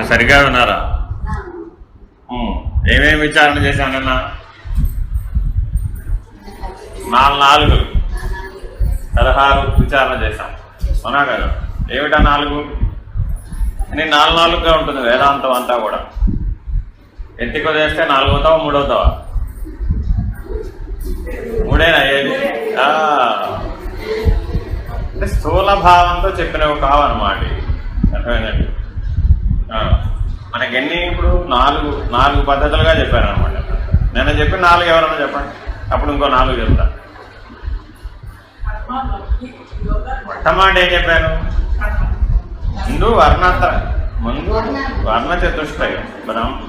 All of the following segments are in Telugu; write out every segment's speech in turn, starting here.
సరిగా ఉన్నారా? ఏమేమి విచారణ చేశానన్నా? 4 16 విచారణ చేశాం, అవునా కదా? ఏమిటా 4? నేను 4గా ఉంటుంది వేదాంతం అంతా కూడా. ఎత్తికో చేస్తే 4 అవుతావా 3 అవుతావా? 3ఏనా అయ్యేది? అంటే స్థూల భావంతో చెప్పినవి కావన్నమాట. అర్థమైందండి? మనకెన్ని ఇప్పుడు 4 పద్ధతులుగా చెప్పారనమాట. నేను చెప్పిన 4 ఎవరన్నా చెప్పండి, అప్పుడు ఇంకో 4 చెప్తా. మొట్టమొదటి ఏం చెప్పాను? ముందు వర్ణ చతుష్టయం,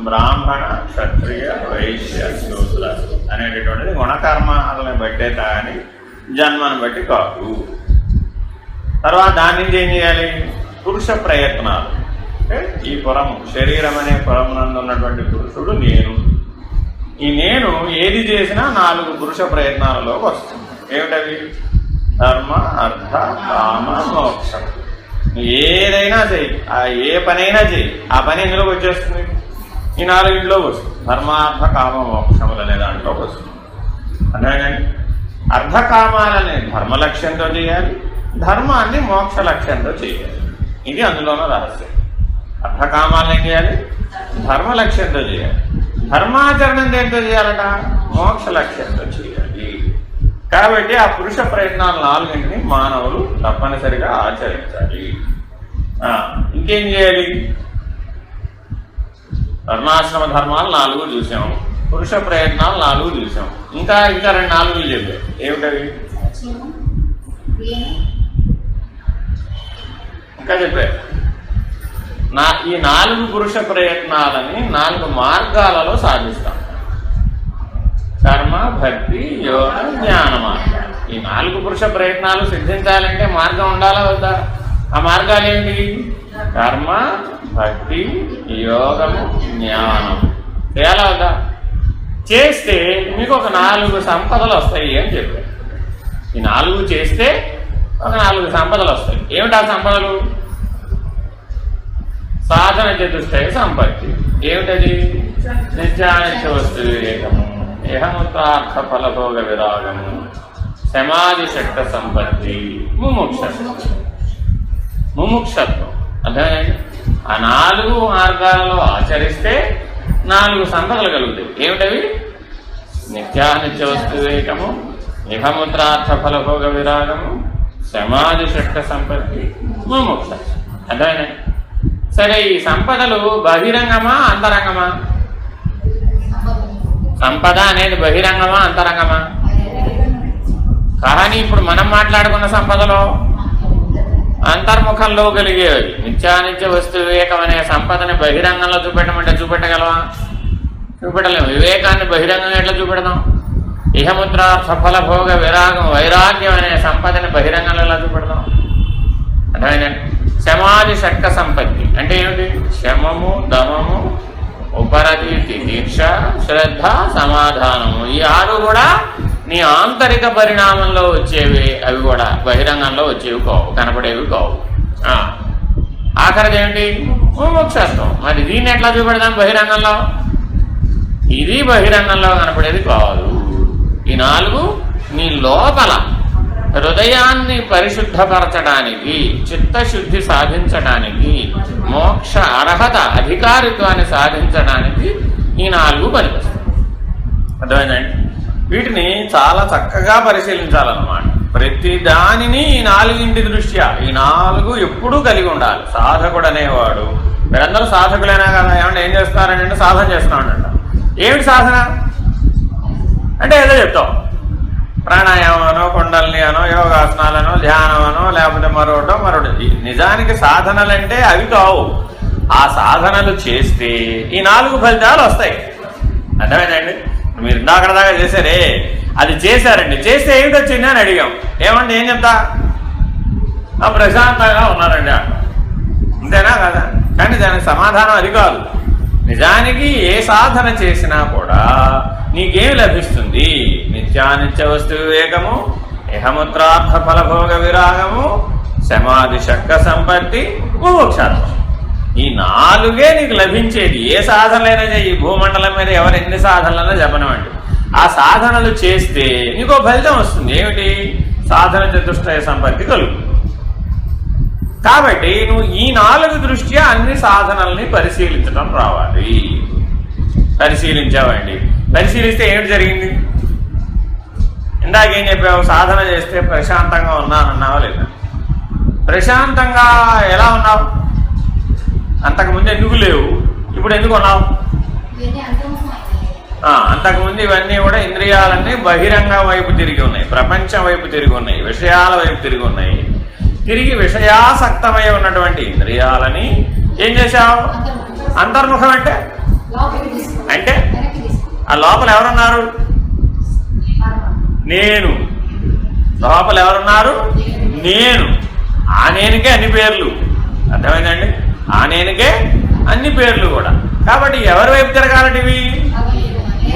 బ్రాహ్మణ క్షత్రియ వైశ్య శూద్ర అనేటటువంటిది గుణకర్మాలను బట్టే కానీ జన్మను బట్టి కాదు. తర్వాత దాని నుంచి ఏం చేయాలి? పురుష ప్రయత్నాలు. అంటే ఈ పురము, శరీరం అనే పురమునందు ఉన్నటువంటి పురుషుడు నేను. ఈ నేను ఏది చేసినా 4 పురుష ప్రయత్నాలలోకి వస్తుంది. ఏమిటవి? ధర్మ, అర్థ, కామ, మోక్షం. ఏదైనా చెయ్యి, ఏ పనైనా చెయ్యి, ఆ పని ఎందులోకి వచ్చేస్తుంది? ఈ 4 వస్తుంది. ధర్మార్థ కామ మోక్షములు అనే దాంట్లోకి వస్తుంది. అంతేగాని అర్ధకామాలని ధర్మ లక్ష్యంతో చేయాలి, ధర్మాన్ని మోక్ష లక్ష్యంతో చేయాలి. ఇది అందులోనూ రహస్యం. అర్ధకామాలను ఏం చేయాలి? ధర్మ లక్ష్యంతో చేయాలి. ధర్మాచరణం దేంతో చేయాలట? మోక్ష లక్ష్యంతో చేయాలి. కాబట్టి ఆ పురుష ప్రయత్నాలు 4 మానవులు తప్పనిసరిగా ఆచరించాలి. ఇంకేం చేయాలి? వర్ణాశ్రమ ధర్మాలు 4 చూసాము, పురుష ప్రయత్నాలు 4 చూసాము. ఇంకా 2 చెప్పారు. ఏమిటవి? ఇంకా చెప్పారు. ఈ 4 పురుష ప్రయత్నాలని 4 మార్గాలలో సాధిస్తాం. కర్మ, భక్తి, యోగ, జ్ఞాన మార్గం. ఈ 4 పురుష ప్రయత్నాలు సిద్ధించాలంటే మార్గం ఉండాలా వద్దా? ఆ మార్గాలు ఏంటి? కర్మ, భక్తి, యోగము, జ్ఞానం. చేయాలా వద్దా? చేస్తే మీకు ఒక 4 సంపదలు వస్తాయి అని చెప్పారు. ఈ 4 చేస్తే ఒక 4 సంపదలు వస్తాయి. ఏమిటా సంపదలు? సాధన చతుష్టయ సంపత్తి. ఏమిటది? నిత్యానిత్య వస్తు వివేకము, ఇహముత్రార్థ ఫలభోగ విరాగము, సమాధి శక్త సంపత్తి, ముముక్షత్వం. అర్థమైంది? ఆ 4 మార్గాలలో ఆచరిస్తే 4 సంపదలు కలుగుతాయి. ఏమిటవి? నిత్యానిత్య వస్తు వివేకము, ఇహముత్రార్థ ఫలభోగ విరాగము, సమాధి శక్త సంపత్తి, ముముక్షత్వం. అర్థమైంది? సరే, ఈ సంపదలు బహిరంగమా అంతరంగమా? సంపద అనేది బహిరంగమా అంతరంగమా? కానీ ఇప్పుడు మనం మాట్లాడుకున్న సంపదలో అంతర్ముఖంలో కలిగేవి. నిత్యానిత్య వస్తు వివేకం అనే సంపదని బహిరంగంలో చూపెట్టమంటే చూపెట్టగలవా? చూపెట్టలేము. వివేకాన్ని బహిరంగంగా ఎట్లా చూపెడదాం? ఇహముద్ర సఫల భోగ విరాగం వైరాగ్యం అనే సంపదని బహిరంగంలో ఎలా చూపెడదాం? అర్థమైందండి? సమాధి షట్క సంపత్తి అంటే ఏమిటి? శమము, దమము, ఉపరతి, దీక్ష, శ్రద్ధ, సమాధానము. ఈ 6 కూడా నీ ఆంతరిక పరిణామంలో వచ్చేవి. అవి కూడా బహిరంగంలో వచ్చేవి కావు, కనపడేవి కావు. ఆఖరిది ఏమిటి? ముముక్షత్వం. మరి దీన్ని ఎట్లా చూపెడదాం బహిరంగంలో? ఇది బహిరంగంలో కనపడేది కాదు. ఈ 4 నీ లోపల హృదయాన్ని పరిశుద్ధపరచడానికి, చిత్తశుద్ధి సాధించడానికి, మోక్ష అర్హత అధికారిత్వాన్ని సాధించడానికి ఈ 4 పనికొస్తాయి. అర్థమైందండి? వీటిని చాలా చక్కగా పరిశీలించాలన్నమాట. ప్రతి దానిని ఈ 4 దృష్ట్యా, ఈ 4 ఎప్పుడూ కలిగి ఉండాలి సాధకుడు అనేవాడు. మీరందరూ సాధకులైనా కదా? ఏమన్నా ఏం చేస్తున్నారంటే సాధన చేస్తున్నామంట. ఏమిటి సాధన అంటే? ఏదో చెప్తాం, ప్రాణాయామనో, కుండలిని అనో, యోగాసనాలనో, ధ్యానమనో, లేకపోతే మరొకటి. నిజానికి సాధనలంటే అవి కావు. ఆ సాధనలు చేస్తే ఈ 4 ఫలితాలు వస్తాయి. అర్థమైందండి? మీరు ఇందాక దాకా చేశారే, అది చేశారండి. చేస్తే ఏమిటి వచ్చింది అని అడిగాం. ఏమంటే ఏం చెప్తా? ప్రశాంతంగా ఉన్నారండి అంట. అంతేనా కదా? కానీ దానికి సమాధానం అది కాదు. నిజానికి ఏ సాధన చేసినా కూడా నీకేం లభిస్తుంది? నిత్యానిత్య వస్తు వివేకము, ఇహముత్రార్థ ఫలభోగ విరాగము, సమాధి షట్క సంపత్తి, ముముక్షత్వం. ఈ 4 నీకు లభించేది. ఏ సాధనలైనా ఈ భూమండలం మీద ఎవరు ఎన్ని సాధనలైనా చెప్పనివ్వండి, ఆ సాధనలు చేస్తే నీకు ఫలితం వస్తుంది. ఏమిటి? సాధన చతుష్టయ సంపత్తి కలుగు. కాబట్టి నువ్వు ఈ 4 దృష్ట్యా అన్ని సాధనల్ని పరిశీలించడం రావాలి. పరిశీలించావండి. పరిశీలిస్తే ఏమిటి జరిగింది? ఇందాకేం చెప్పావు? సాధన చేస్తే ప్రశాంతంగా ఉన్నానన్నావా లేదా? ప్రశాంతంగా ఎలా ఉన్నావు? అంతకుముందు ఎందుకు లేవు, ఇప్పుడు ఎందుకు ఉన్నావు? అంతకుముందు ఇవన్నీ కూడా ఇంద్రియాలన్నీ బహిరంగ వైపు తిరిగి ఉన్నాయి, ప్రపంచం వైపు తిరిగి ఉన్నాయి, విషయాల వైపు తిరిగి ఉన్నాయి. తిరిగి విషయాసక్తమై ఉన్నటువంటి ఇంద్రియాలని ఏం చేశావు? అంతర్ముఖం అంటే అంటే ఆ లోపల ఎవరున్నారు? నేను. లోపల ఎవరున్నారు? నేను. ఆ నేనుకే అన్ని పేర్లు. అర్థమైందండి? ఆ నేనుకే అన్ని పేర్లు కూడా. కాబట్టి ఎవరి వైపు తిరగాలటివి?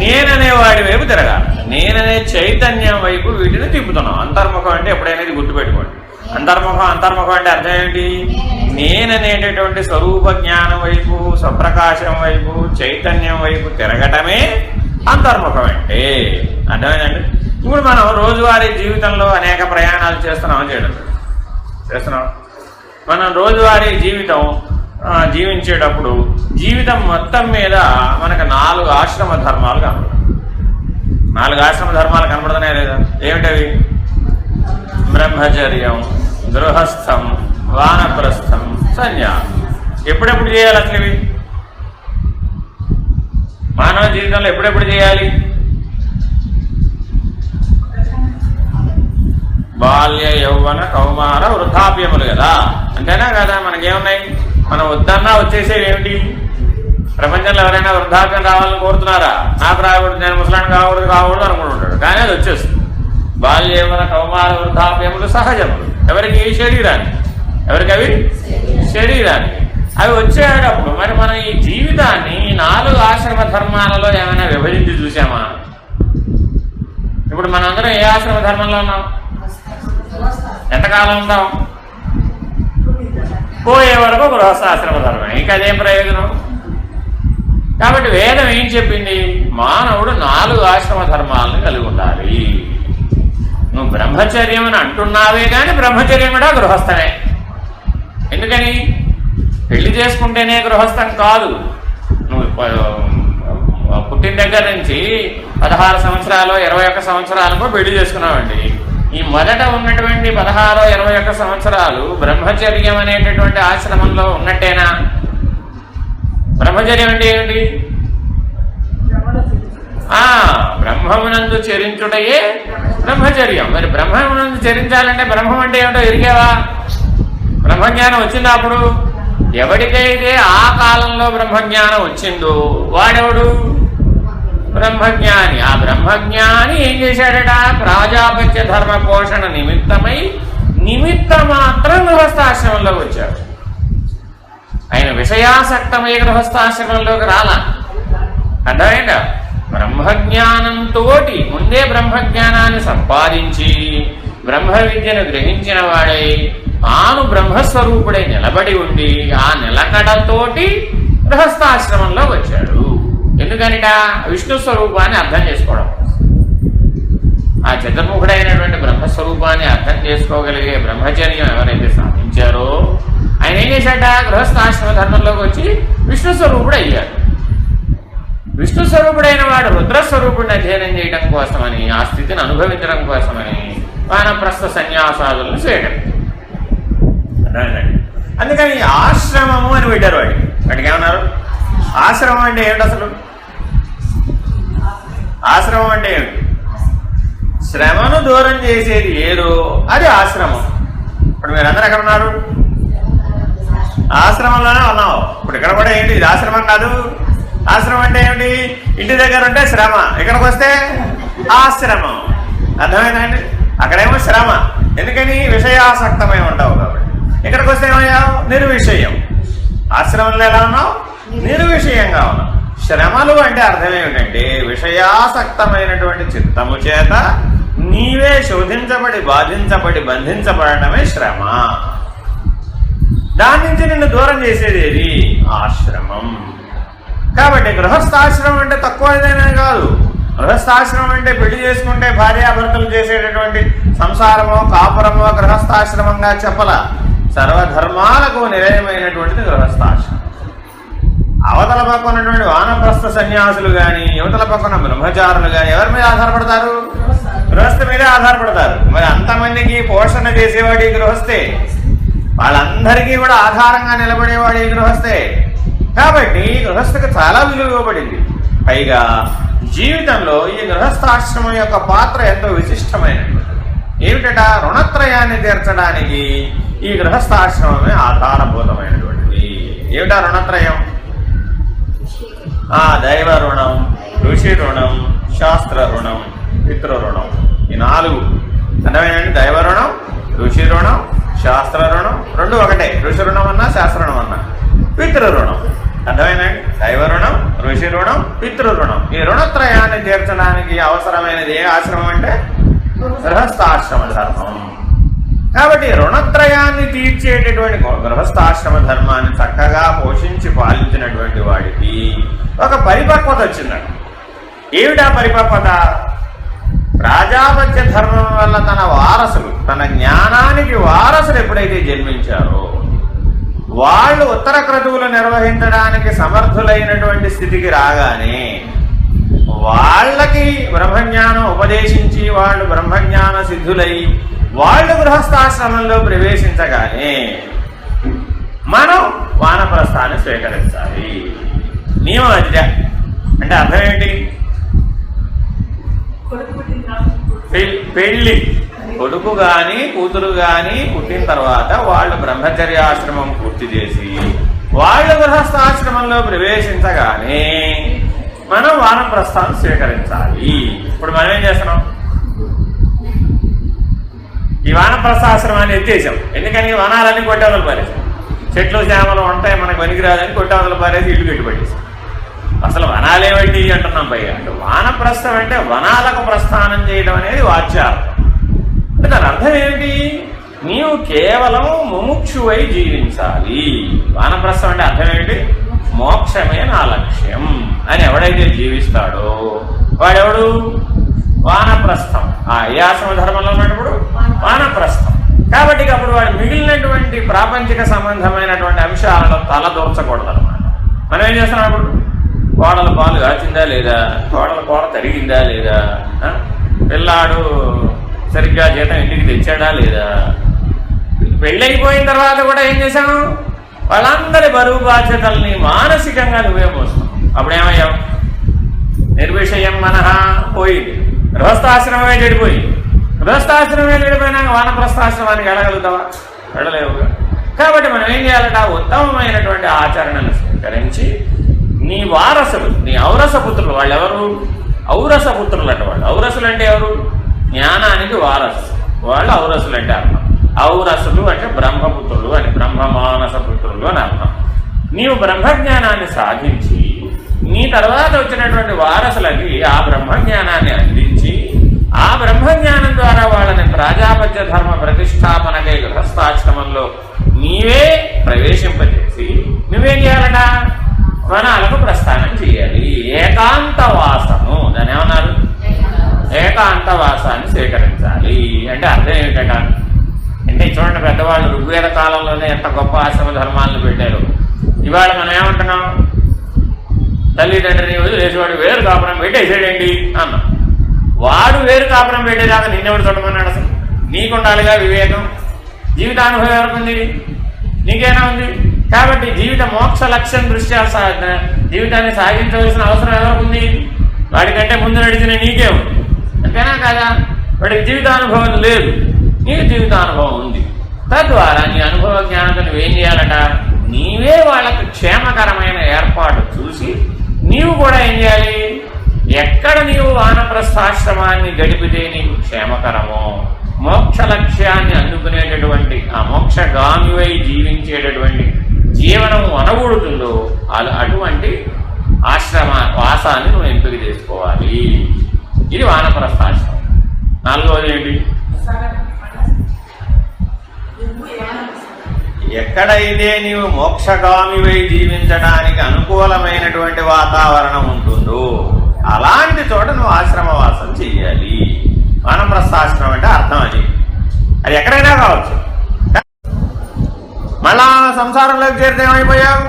నేననేవాడి వైపు తిరగాలి. నేననే చైతన్యం వైపు వీటిని తిప్పుతున్నాం. అంతర్ముఖం అంటే ఎప్పుడైనా ఇది గుర్తుపెట్టుకోండి. అంతర్ముఖం అంటే అర్థం ఏంటి? నేననేటటువంటి స్వరూప జ్ఞానం వైపు, స్వప్రకాశం వైపు, చైతన్యం వైపు తిరగటమే అంతర్ముఖం అంటే. అర్థమైందండి? ఇప్పుడు మనం రోజువారీ జీవితంలో అనేక ప్రయాణాలు చేస్తున్నాం. మనం రోజువారీ జీవితం జీవించేటప్పుడు జీవితం మొత్తం మీద మనకు 4 ఆశ్రమ ధర్మాలు కనబడతాయి. 4 ఆశ్రమ ధర్మాలు కనబడుతున్నాయి లేదా? ఏమిటవి? బ్రహ్మచర్యం, గృహస్థం, వానప్రస్థం, సన్యాసం. ఎప్పుడెప్పుడు చేయాలి అసలు ఇవి? మానవ జీవితంలో ఎప్పుడెప్పుడు చేయాలి? బాల్య, యౌవన, కౌమార, వృద్ధాప్యములు కదా. అంతేనా కదా? మనకేమున్నాయి? మనం వద్దన్నా వచ్చేసేవి ఏమిటి? ప్రపంచంలో ఎవరైనా వృద్ధాప్యం రావాలని కోరుతున్నారా? నాకు రాకూడదు, నేను ముసలాన్ని కాకూడదు అనుకుంటుంటాడు. కానీ అది వచ్చేస్తుంది. బాల్య, యౌవన, కౌమార, వృద్ధాప్యములు సహజములు. ఎవరికి? శరీరానికి. ఎవరికి అవి? శరీరానికి. అవి వచ్చేటప్పుడు మరి మనం ఈ జీవితాన్ని 4 ఆశ్రమ ధర్మాలలో ఏమైనా విభజించి చూసామా? ఇప్పుడు మనందరం ఏ ఆశ్రమ ధర్మంలో ఉన్నాం? ఎంతకాలం ఉంటాం? పోయే వరకు గృహస్థాశ్రమ ధర్మం. ఇంకా అదేం ప్రయోజనం? కాబట్టి వేదం ఏం చెప్పింది? మానవుడు 4 ఆశ్రమ ధర్మాలను కలిగి ఉండాలి. నువ్వు బ్రహ్మచర్యం అని అంటున్నావే కానీ బ్రహ్మచర్యం కూడా గృహస్థమే. ఎందుకని? పెళ్లి చేసుకుంటేనే గృహస్థం కాదు. నువ్వు పుట్టిన దగ్గర నుంచి 16 సంవత్సరాలు 21 సంవత్సరాలకు పెళ్లి చేసుకున్నావండి. ఈ మొదట ఉన్నటువంటి 16, 21 సంవత్సరాలు బ్రహ్మచర్యం అనేటటువంటి ఆశ్రమంలో ఉన్నట్టేనా? బ్రహ్మచర్యం అంటే ఏమిటి? బ్రహ్మమునందు చరించుటయే బ్రహ్మచర్యం. మరి బ్రహ్మమునందు చరించాలంటే బ్రహ్మం అంటే ఏమిటో ఎరిగేవా? బ్రహ్మజ్ఞానం వచ్చిందా? అప్పుడు ఎవరికైతే ఆ కాలంలో బ్రహ్మజ్ఞానం వచ్చిందో వాడెవడు? బ్రహ్మజ్ఞాని. ఆ బ్రహ్మజ్ఞాని ఏం చేశాడట? ప్రాజాపత్య ధర్మ పోషణ నిమిత్తమై నిమిత్త మాత్రం గృహస్థాశ్రమంలోకి వచ్చాడు. ఆయన విషయాసక్తమై గృహస్థాశ్రమంలోకి రాలా. అర్థమైందా? బ్రహ్మజ్ఞానంతో ముందే బ్రహ్మజ్ఞానాన్ని సంపాదించి బ్రహ్మ విద్యను గ్రహించిన వాడై తాను బ్రహ్మస్వరూపుడై నిలబడి ఉండి ఆ నిలకడతోటి గృహస్థాశ్రమంలో వచ్చాడు. ఎందుకనిట? విష్ణు స్వరూపాన్ని అర్థం చేసుకోవడం. ఆ చతుర్ముఖుడైనటువంటి బ్రహ్మస్వరూపాన్ని అర్థం చేసుకోగలిగే బ్రహ్మచర్యం ఎవరైతే సాధించారో ఆయన ఏం చేశాడ? గృహస్థాశ్రమ ధర్మంలోకి వచ్చి విష్ణు స్వరూపుడు అయ్యాడు. విష్ణు స్వరూపుడైన వాడు రుద్రస్వరూపుడిని అధ్యయనం చేయడం కోసమని, ఆ స్థితిని అనుభవించడం కోసమని వానప్రస్థ సన్యాసాదులను చేయడం. అందుకని ఆశ్రమము అని పెట్టారు. వాటికి ఏమన్నారు? ఆశ్రమం అంటే ఏమిటి అసలు? ఆశ్రమం అంటే ఏమిటి? శ్రమను దూరం చేసేది ఏదో అది ఆశ్రమం. ఇప్పుడు మీరందరూ ఎక్కడ ఉన్నారు? ఆశ్రమంలోనే ఉన్నావు. ఇప్పుడు ఇక్కడ కూడా ఏంటి? ఇది ఆశ్రమం కాదు. ఆశ్రమం అంటే ఏమిటి? ఇంటి దగ్గర ఉంటే శ్రమ, ఇక్కడికి వస్తే ఆశ్రమం. అర్థమైందండి? అక్కడేమో శ్రమ, ఎందుకని? విషయాసక్తమై ఉండవు కాబట్టి. ఇక్కడికి వస్తే ఏమయ్యావు? నిర్విషయం. ఆశ్రమంలో ఎలా ఉన్నావు? నిర్విషయంగా ఉన్నావు. శ్రమలు అంటే అర్థం ఏమిటంటే విషయాసక్తమైనటువంటి చిత్తము చేత నీవే శోధించబడి బాధించబడి బంధించబడటమే శ్రమ. దాని నుంచి నిన్ను దూరం చేసేది ఏది? ఆశ్రమం. కాబట్టి గృహస్థాశ్రమం అంటే తక్కువదైనా కాదు. గృహస్థాశ్రమం అంటే పెళ్లి చేసుకుంటే భార్యాభర్తలు చేసేటటువంటి సంసారమో కాపురమో గృహస్థాశ్రమంగా చెప్పల. సర్వధర్మాలకు నిలయమైనటువంటిది గృహస్థాశ్రమం. అవతల పక్కనటువంటి వానప్రస్థ సన్యాసులు కానీ యువతల పక్కన బ్రహ్మచారులు కానీ ఎవరి మీద ఆధారపడతారు? గృహస్థ మీదే ఆధారపడతారు. మరి అంతమందికి పోషణ చేసేవాడు ఈ గృహస్థే, వాళ్ళందరికీ కూడా ఆధారంగా నిలబడేవాడు ఈ గృహస్థే. కాబట్టి గృహస్థకు చాలా విలువ ఇవ్వబడింది. పైగా జీవితంలో ఈ గృహస్థాశ్రమం యొక్క పాత్ర ఎంతో విశిష్టమైనది. ఏమిటట? ఋణత్రయాన్ని తీర్చడానికి ఈ గృహస్థాశ్రమమే ఆధారభూతమైనటువంటిది. ఏమిటా ఋణత్రయం? దైవ రుణం, ఋషి రుణం, శాస్త్ర రుణం, పితృ రుణం. ఈ 4 అర్థమైనండి. దైవ రుణం, ఋషి రుణం, శాస్త్ర రుణం, రెండు ఒకటే. ఋషి రుణం అన్నా శాస్త్ర రుణం అన్నా. పితృ రుణం అర్థమైనండి. దైవ రుణం, ఋషి రుణం, పితృ రుణం. ఈ రుణత్రయాన్ని తీర్చడానికి అవసరమైనది ఏ ఆశ్రమం అంటే గృహస్థాశ్రమ ధర్మం. కాబట్టి రుణత్రయాన్ని తీర్చేటటువంటి గృహస్థాశ్రమ ధర్మాన్ని చక్కగా పోషించి పాలించినటువంటి వాడికి ఒక పరిపక్వత వచ్చిందట. ఏమిటా పరిపక్వత? ప్రాజాపత్య ధర్మం వల్ల తన వారసులు, తన జ్ఞానానికి వారసులు ఎప్పుడైతే జన్మించారో వాళ్ళు ఉత్తర క్రతువులు నిర్వహించడానికి సమర్థులైనటువంటి స్థితికి రాగానే వాళ్ళకి బ్రహ్మజ్ఞానం ఉపదేశించి వాళ్ళు బ్రహ్మజ్ఞాన సిద్ధులై వాళ్ళు గృహస్థాశ్రమంలో ప్రవేశించగానే మనం వానప్రస్థాన్ని స్వీకరించాలి. నియమం అదిగా. అంటే అర్థం ఏంటి? పెళ్ళి కొడుకు కానీ కూతురు కానీ పుట్టిన తర్వాత వాళ్ళు బ్రహ్మచర్యాశ్రమం పూర్తి చేసి వాళ్ళు గృహస్థాశ్రమంలో ప్రవేశించగానే మనం వానప్రస్థాన్ని స్వీకరించాలి. ఇప్పుడు మనం ఏం చేస్తున్నాం? ఈ వానప్రస్థాశ్రమాన్ని ఎత్తేసాం. ఎందుకని? వనాలన్నీ కొట్టవదలు పారేసాం. చెట్లు చేమలు ఉంటాయి మనకు పనికిరాదని కొట్టవదలు పారేసి ఇల్లు పెట్టుబడేసాం. అసలు వనాలేమిటి అంటున్నాం. పైగా అంటే వానప్రస్థం అంటే వనాలకు ప్రస్థానం చేయడం అనేది వాచ్యార్థం. అంటే దాని అర్థం ఏమిటి? నీవు కేవలం ముముక్షువై జీవించాలి. వానప్రస్థం అంటే అర్థం ఏంటి? మోక్షమే నా లక్ష్యం అని ఎవడైతే జీవిస్తాడో వాడెవడు? వానప్రస్థం. ఏ ఆశ్రమ ధర్మంలో ఉన్నప్పుడు వానప్రస్థం. కాబట్టి అప్పుడు వాడు మిగిలినటువంటి ప్రాపంచిక సంబంధమైనటువంటి అంశాలలో తల దూర్చకూడదు అనమాట. మనం ఏం చేస్తున్నాం? అప్పుడు కోడల పాలు కాచిందా లేదా, కోడల కూర తరిగిందా లేదా, పిల్లాడు సరిగ్గా జీతం ఇంటికి తెచ్చాడా లేదా, పెళ్ళైపోయిన తర్వాత కూడా ఏం చేశాం? వాళ్ళందరి బరువు బాధ్యతల్ని మానసికంగా నువ్వే మోస్తాం. అప్పుడేమయ్యావు? నిర్విషయం మనహ పోయింది. గృహస్థాశ్రమమే చెడిపోయింది. గృహస్థాశ్రమమే చెడిపోయినాక వానప్రస్థాశ్రమానికి వెళ్ళగలుగుతావా? వెళ్ళలేవుగా. కాబట్టి మనం ఏం చేయాలట? ఉత్తమమైనటువంటి ఆచరణను స్వీకరించి నీ వారసులు, నీ ఔరసపుత్రులు, వాళ్ళు ఎవరు? ఔరసపుత్రులు అంటే వాళ్ళు. ఔరసులు అంటే ఎవరు? జ్ఞానానికి వారసు వాళ్ళు ఔరసులు అంటే అర్థం. ఔరసులు అంటే బ్రహ్మపుత్రులు అని, బ్రహ్మమానస పుత్రులు అని అర్థం. నీవు బ్రహ్మజ్ఞానాన్ని సాధించి నీ తర్వాత వచ్చినటువంటి వారసులకి ఆ బ్రహ్మజ్ఞానాన్ని అందించి ఆ బ్రహ్మజ్ఞానం ద్వారా వాళ్ళని ప్రాజాపత్య ధర్మ ప్రతిష్టాపనకై గృహస్థాశ్రమంలో నీవే ప్రవేశింపజేసి నువ్వేం చేయాలట? వనాలకు ప్రస్థానం చేయాలి. ఏకాంతవాసము, దాని ఏమన్నారు? ఏకాంతవాసాన్ని స్వీకరించాలి. అంటే అర్థం ఏమిటట? అంటే చూడండి, పెద్దవాళ్ళు ఋగ్వేద కాలంలోనే ఎంత గొప్ప ఆశ్రమ ధర్మాలను పెట్టారు. ఇవాళ మనం ఏమంటున్నాం? తల్లిదండ్రిని వదిలేసేవాడు వేరు కాపురం పెట్టేసేయండి అన్నాం. వాడు వేరు కాపురం పెట్టేదాకా నిన్నెవడు చూడమన్నాడు? అసలు నీకుండాలిగా వివేకం. జీవితానుభవం ఎవరికి ఉంది? నీకేనా ఉంది? కాబట్టి జీవిత మోక్ష లక్ష్యం దృష్ట్యా జీవితాన్ని సాగించవలసిన అవసరం ఎవరికి ఉంది? వాడికంటే ముందు నడిచిన నీకే ఉంది. అంతేనా కాదా? వాడికి జీవితానుభవం లేదు, నీకు జీవితానుభవం ఉంది. తద్వారా నీ అనుభవ జ్ఞానంతో నువ్వేం చేయాలట? నీవే వాళ్ళకు క్షేమకరమైన ఏర్పాటు చూసి నీవు కూడా ఏం చేయాలి? ఎక్కడ నీవు వానప్రస్థాశ్రమాన్ని గడిపితే నీకు క్షేమకరమో, మోక్ష లక్ష్యాన్ని అందుకునేటటువంటి ఆ మోక్షగామివై జీవించేటటువంటి జీవనం అనగూడుతుందో అటువంటి ఆశ్రమ వాసాన్ని నువ్వు ఎంపిక చేసుకోవాలి. ఇది వానప్రస్థాశ్రమం. 4వది ఏంటి? ఎక్కడైతే నీవు మోక్షగామివై జీవించడానికి అనుకూలమైనటువంటి వాతావరణం ఉంటుందో అలాంటి చోట నువ్వు ఆశ్రమవాసం చెయ్యాలి. వానప్రస్థాశ్రమం అంటే అర్థం అది ఎక్కడైనా కావచ్చు. మళ్ళా సంసారంలోకి చేరితే ఏమైపోయావు,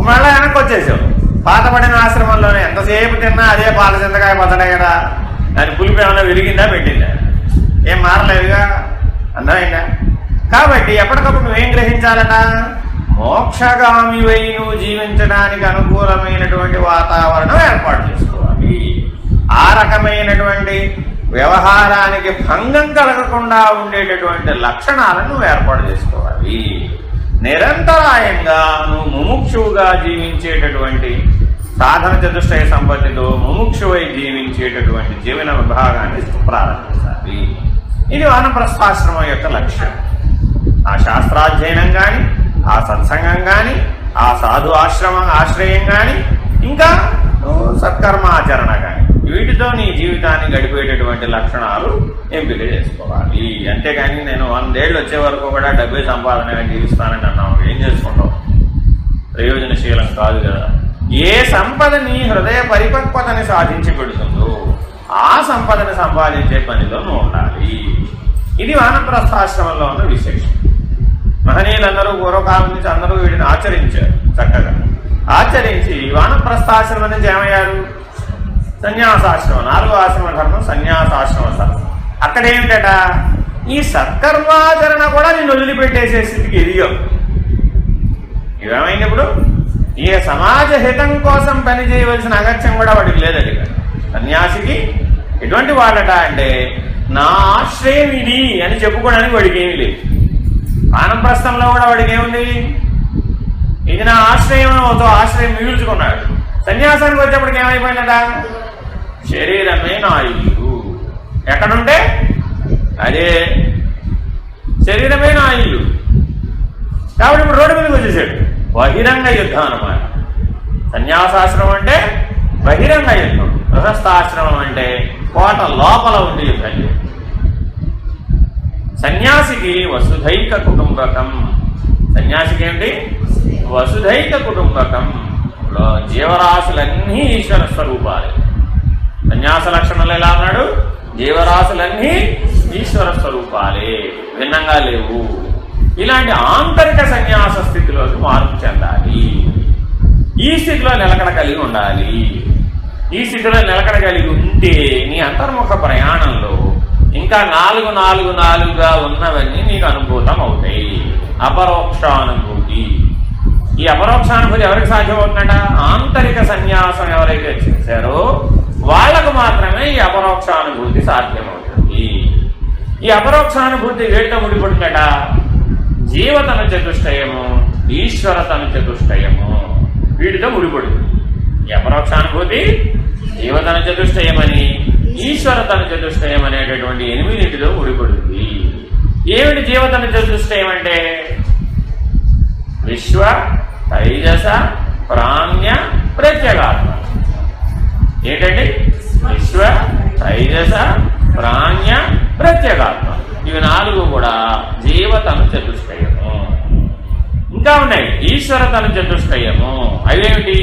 మళ్ళా వెనక్కి వచ్చేసావు. పాతపడిన ఆశ్రమంలోనే ఎంతసేపు తిన్నా అదే పాల చింతకాయ పచ్చడే కదా, దాని పులిపి ఏమైనా విరిగిందా పెట్టిందా, ఏం మారలేదుగా. అర్థమైందా? కాబట్టి ఎప్పటికప్పుడు నువ్వేం గ్రహించాలట, మోక్షగామివై నువ్వు జీవించడానికి అనుకూలమైనటువంటి వాతావరణం ఏర్పాటు చేసుకోవాలి. ఆ రకమైనటువంటి వ్యవహారానికి భంగం కలగకుండా ఉండేటటువంటి లక్షణాలను నువ్వు ఏర్పాటు చేసుకోవాలి. నిరంతరాయంగా నువ్వు ముముక్షువుగా జీవించేటటువంటి సాధన చతుష్టయ సంపత్తితో ముముక్షువై జీవించేటటువంటి జీవన విభాగాన్ని ప్రారంభించాలి. ఇది వానప్రస్థాశ్రమం యొక్క లక్ష్యం. ఆ శాస్త్రాధ్యయనం కానీ, ఆ సత్సంగం కానీ, ఆ సాధు ఆశ్రయం కానీ, ఇంకా సత్కర్మాచరణ కానీ, వీటితో నీ జీవితాన్ని గడిపేటటువంటి లక్షణాలు ఎంపిక చేసుకోవాలి. అంతేగాని నేను 100 ఏళ్ళు వచ్చే వరకు కూడా డబ్బే సంపాదనగా జీవిస్తానని అన్నావు, ఏం చేసుకుంటావు? ప్రయోజనశీలం కాదు కదా. ఏ సంపద నీ హృదయ పరిపక్వతని సాధించి పెడుతుందో ఆ సంపదని సంపాదించే పనిలో నువ్వు ఉండాలి. ఇది వానప్రస్థాశ్రమంలో ఉన్న విశేషం. మహనీయులందరూ పూర్వకాలం నుంచి అందరూ వీటిని ఆచరించారు. చక్కగా ఆచరించి వానప్రస్థాశ్రమం నుంచి ఏమయ్యారు? సన్యాసాశ్రమం. 4వ ఆశ్రమ ధర్మం సన్యాసాశ్రమ ధర్మం. అక్కడేమిటట, ఈ సత్కర్మాచరణ కూడా నేను వదిలిపెట్టేసే స్థితికి ఎదిగావు. ఇవేమైంది ఇప్పుడు? ఈ సమాజ హితం కోసం పని చేయవలసిన అగత్యం కూడా వాడికి లేదది. సన్యాసికి ఎటువంటి వాడట అంటే, నా ఆశ్రయం ఇది అని చెప్పుకోవడానికి వాడికి ఏమీ లేదు. వానప్రస్థంలో కూడా వాడికి ఏముంది? ఇది నా ఆశ్రయం, ఆశ్రయం మిగుల్చుకున్నాడు. సన్యాసానికి వచ్చేప్పటికి ఏమైపోయిందట, శరీరమే నా ఇల్లు. ఎక్కడుంటే అదే శరీరమే నా ఇల్లు. కాబట్టి ఇప్పుడు రోడ్డు మీదకి వచ్చేసాడు. బహిరంగ యుద్ధం అన్నమాట. సన్యాసాశ్రమం అంటే బహిరంగ యుద్ధం, గృహస్థాశ్రమం అంటే కోట లోపల ఉండి యుద్ధం. సన్యాసికి వసుధైక కుటుంబకం. సన్యాసికి ఏంటి? వసుధైక కుటుంబకం. జీవరాశులన్నీ ఈశ్వర స్వరూపాలే. సన్యాస లక్షణాలు ఎలా అన్నాడు? జీవరాశులన్నీ ఈశ్వర స్వరూపాలే, భిన్నంగా లేవు. ఇలాంటి ఆంతరిక సన్యాస స్థితిలోకి మార్పు చెందాలి. ఈ స్థితిలో నిలకడ కలిగి ఉండాలి. ఈ స్థితిలో నిలకడ కలిగి ఉంటే నీ అంతర్ముఖ ప్రయాణంలో ఇంకా 4 ఉన్నవన్నీ నీకు అనుభూతం అవుతాయి. అపరోక్షానుభూతి. ఈ అపరోక్షానుభూతి ఎవరికి సాధ్యమవుతుందట? ఆంతరిక సన్యాసం ఎవరైతే చేశారో వాళ్లకు మాత్రమే ఈ అపరోక్షానుభూతి సాధ్యమవుతుంది. ఈ అపరోక్షానుభూతి వేడితో ముడిపడుతుందట, జీవతన చతుష్టయము, ఈశ్వరతన చతుష్టయము, వీటితో ముడిపడుతుంది. ఈ అపరోక్షానుభూతి జీవతన చతుష్టయమని, ఈశ్వరతన చతుష్టయం అనేటటువంటి 8 ముడిపడుతుంది. ఏమిటి జీవతన చతుష్టయం అంటే? విశ్వ, తైజస, ప్రాణ్య, ప్రత్యేగాత్మ. ఏంటండి? విశ్వ, తైజస, ప్రాణ్య, ప్రత్యేగాత్మ. ఇవి 4 కూడా జీవతను చతుష్టయము. ఇంకా ఉన్నాయి ఈశ్వరతను చతుష్టయము. అవేమిటి?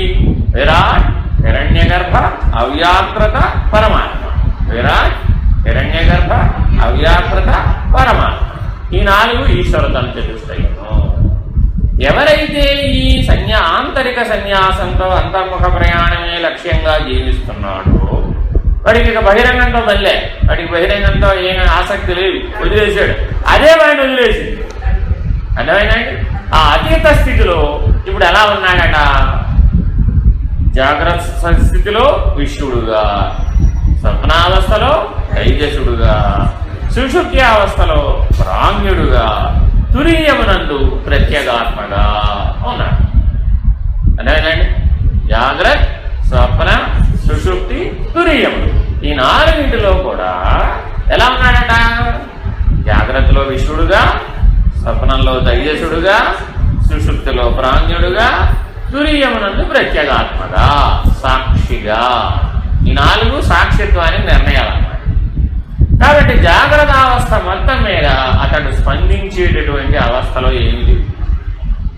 విరాట్, హిరణ్యగర్భ, అవ్యాకృత, పరమాత్మ. విరాట్, హిరణ్యగర్భ, అవ్యాకృత, పరమాత్మ. ఈ 4 ఈశ్వరతను చతుష్టయము. ఎవరైతే ఈ ఆంతరిక సన్యాసంతో అంతర్ముఖ ప్రయాణమే లక్ష్యంగా జీవిస్తున్నాడో వాడికి ఇక బహిరంగంతో మళ్ళీ వాడికి బహిరంగంతో ఏమీ ఆసక్తి లేదు, వదిలేశాడు. అదే వాడిని వదిలేసింది. అర్థమైందండి? ఆ అతీత స్థితిలో ఇప్పుడు ఎలా ఉన్నాడట? జాగ్రత్త స్థితిలో విష్ణుడుగా, స్వప్నావస్థలో తైజసుడుగా, సుషుప్తి అవస్థలో ప్రాజ్ఞుడుగా, తురీయమునందు ప్రత్యేగాత్మగా ఉన్నాడు. అదేనండి, జాగ్రత్త, స్వప్న, సుషుప్తి, తురీయముడు. ఈ 4 కూడా ఎలా ఉన్నాడట? జాగ్రత్తలో విష్ణుడుగా, స్వప్నంలో తైజసుడుగా, సుషుప్తిలో ప్రాజ్ఞుడుగా, తురీయమునందు ప్రత్యేగాత్మగా, సాక్షిగా. ఈ 4 సాక్షిత్వానికి నిర్ణయాలన్నమాట. కాబట్టి జాగ్రత్త అవస్థ మొత్తం మీద అతడు స్పందించేటటువంటి అవస్థలో ఏమి లేదు.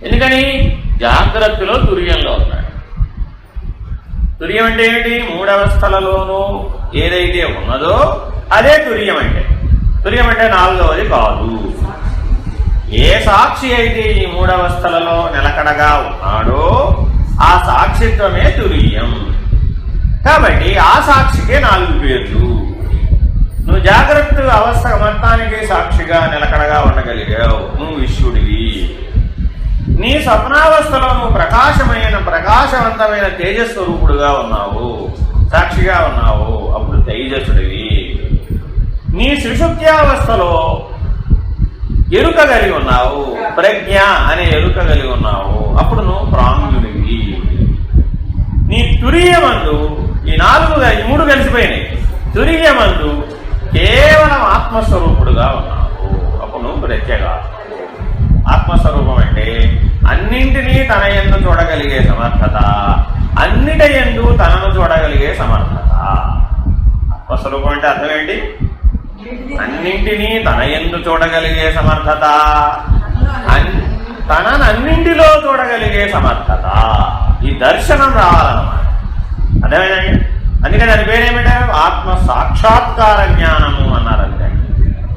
ఎందుకని జాగ్రత్తలో తుర్యంలో ఉన్నాడు. తుర్యం అంటే ఏమిటి? మూడవస్థలలోనూ ఏదైతే ఉన్నదో అదే తుర్యం అంటే. తుర్యం అంటే నాలుగవది కాదు. ఏ సాక్షి అయితే ఈ మూడవస్థలలో నిలకడగా ఉన్నాడో ఆ సాక్షిత్వమే తుర్యం. కాబట్టి ఆ సాక్షికే 4 పేర్లు. నువ్వు జాగ్రత్త అవస్థ మొత్తానికి సాక్షిగా నిలకడగా ఉండగలిగావు, నువ్వు విశ్వడివి. నీ స్వప్నావస్థలో నువ్వు ప్రకాశవంతమైన తేజస్వరూపుడుగా ఉన్నావు, సాక్షిగా ఉన్నావు, అప్పుడు తేజస్సుడివి. నీ సుషుప్త్యావస్థలో ఎరుక కలిగి ఉన్నావు, ప్రజ్ఞ అనే ఎరుక కలిగి ఉన్నావు, అప్పుడు నువ్వు ప్రాంగుడివి. నీ తురీయమందు ఈ 3 కలిసిపోయినాయి. తురీయమందు కేవలం ఆత్మస్వరూపుడుగా ఉన్నావు, అప్పుడు నువ్వు ప్రత్యేగా. ఆత్మస్వరూపం అంటే అన్నింటినీ తన యందు చూడగలిగే సమర్థత, అన్నిటి యందు తనను చూడగలిగే సమర్థత. ఆత్మస్వరూపం అంటే అర్థం ఏంటి? అన్నింటినీ తన యందు చూడగలిగే సమర్థత, తనను అన్నింటిలో చూడగలిగే సమర్థత. ఈ దర్శనం రావాలన్నమాట. అర్థమైందండి? అందుకే దాని పేరేమిటంటే ఆత్మ సాక్షాత్కార జ్ఞానము అన్నారు.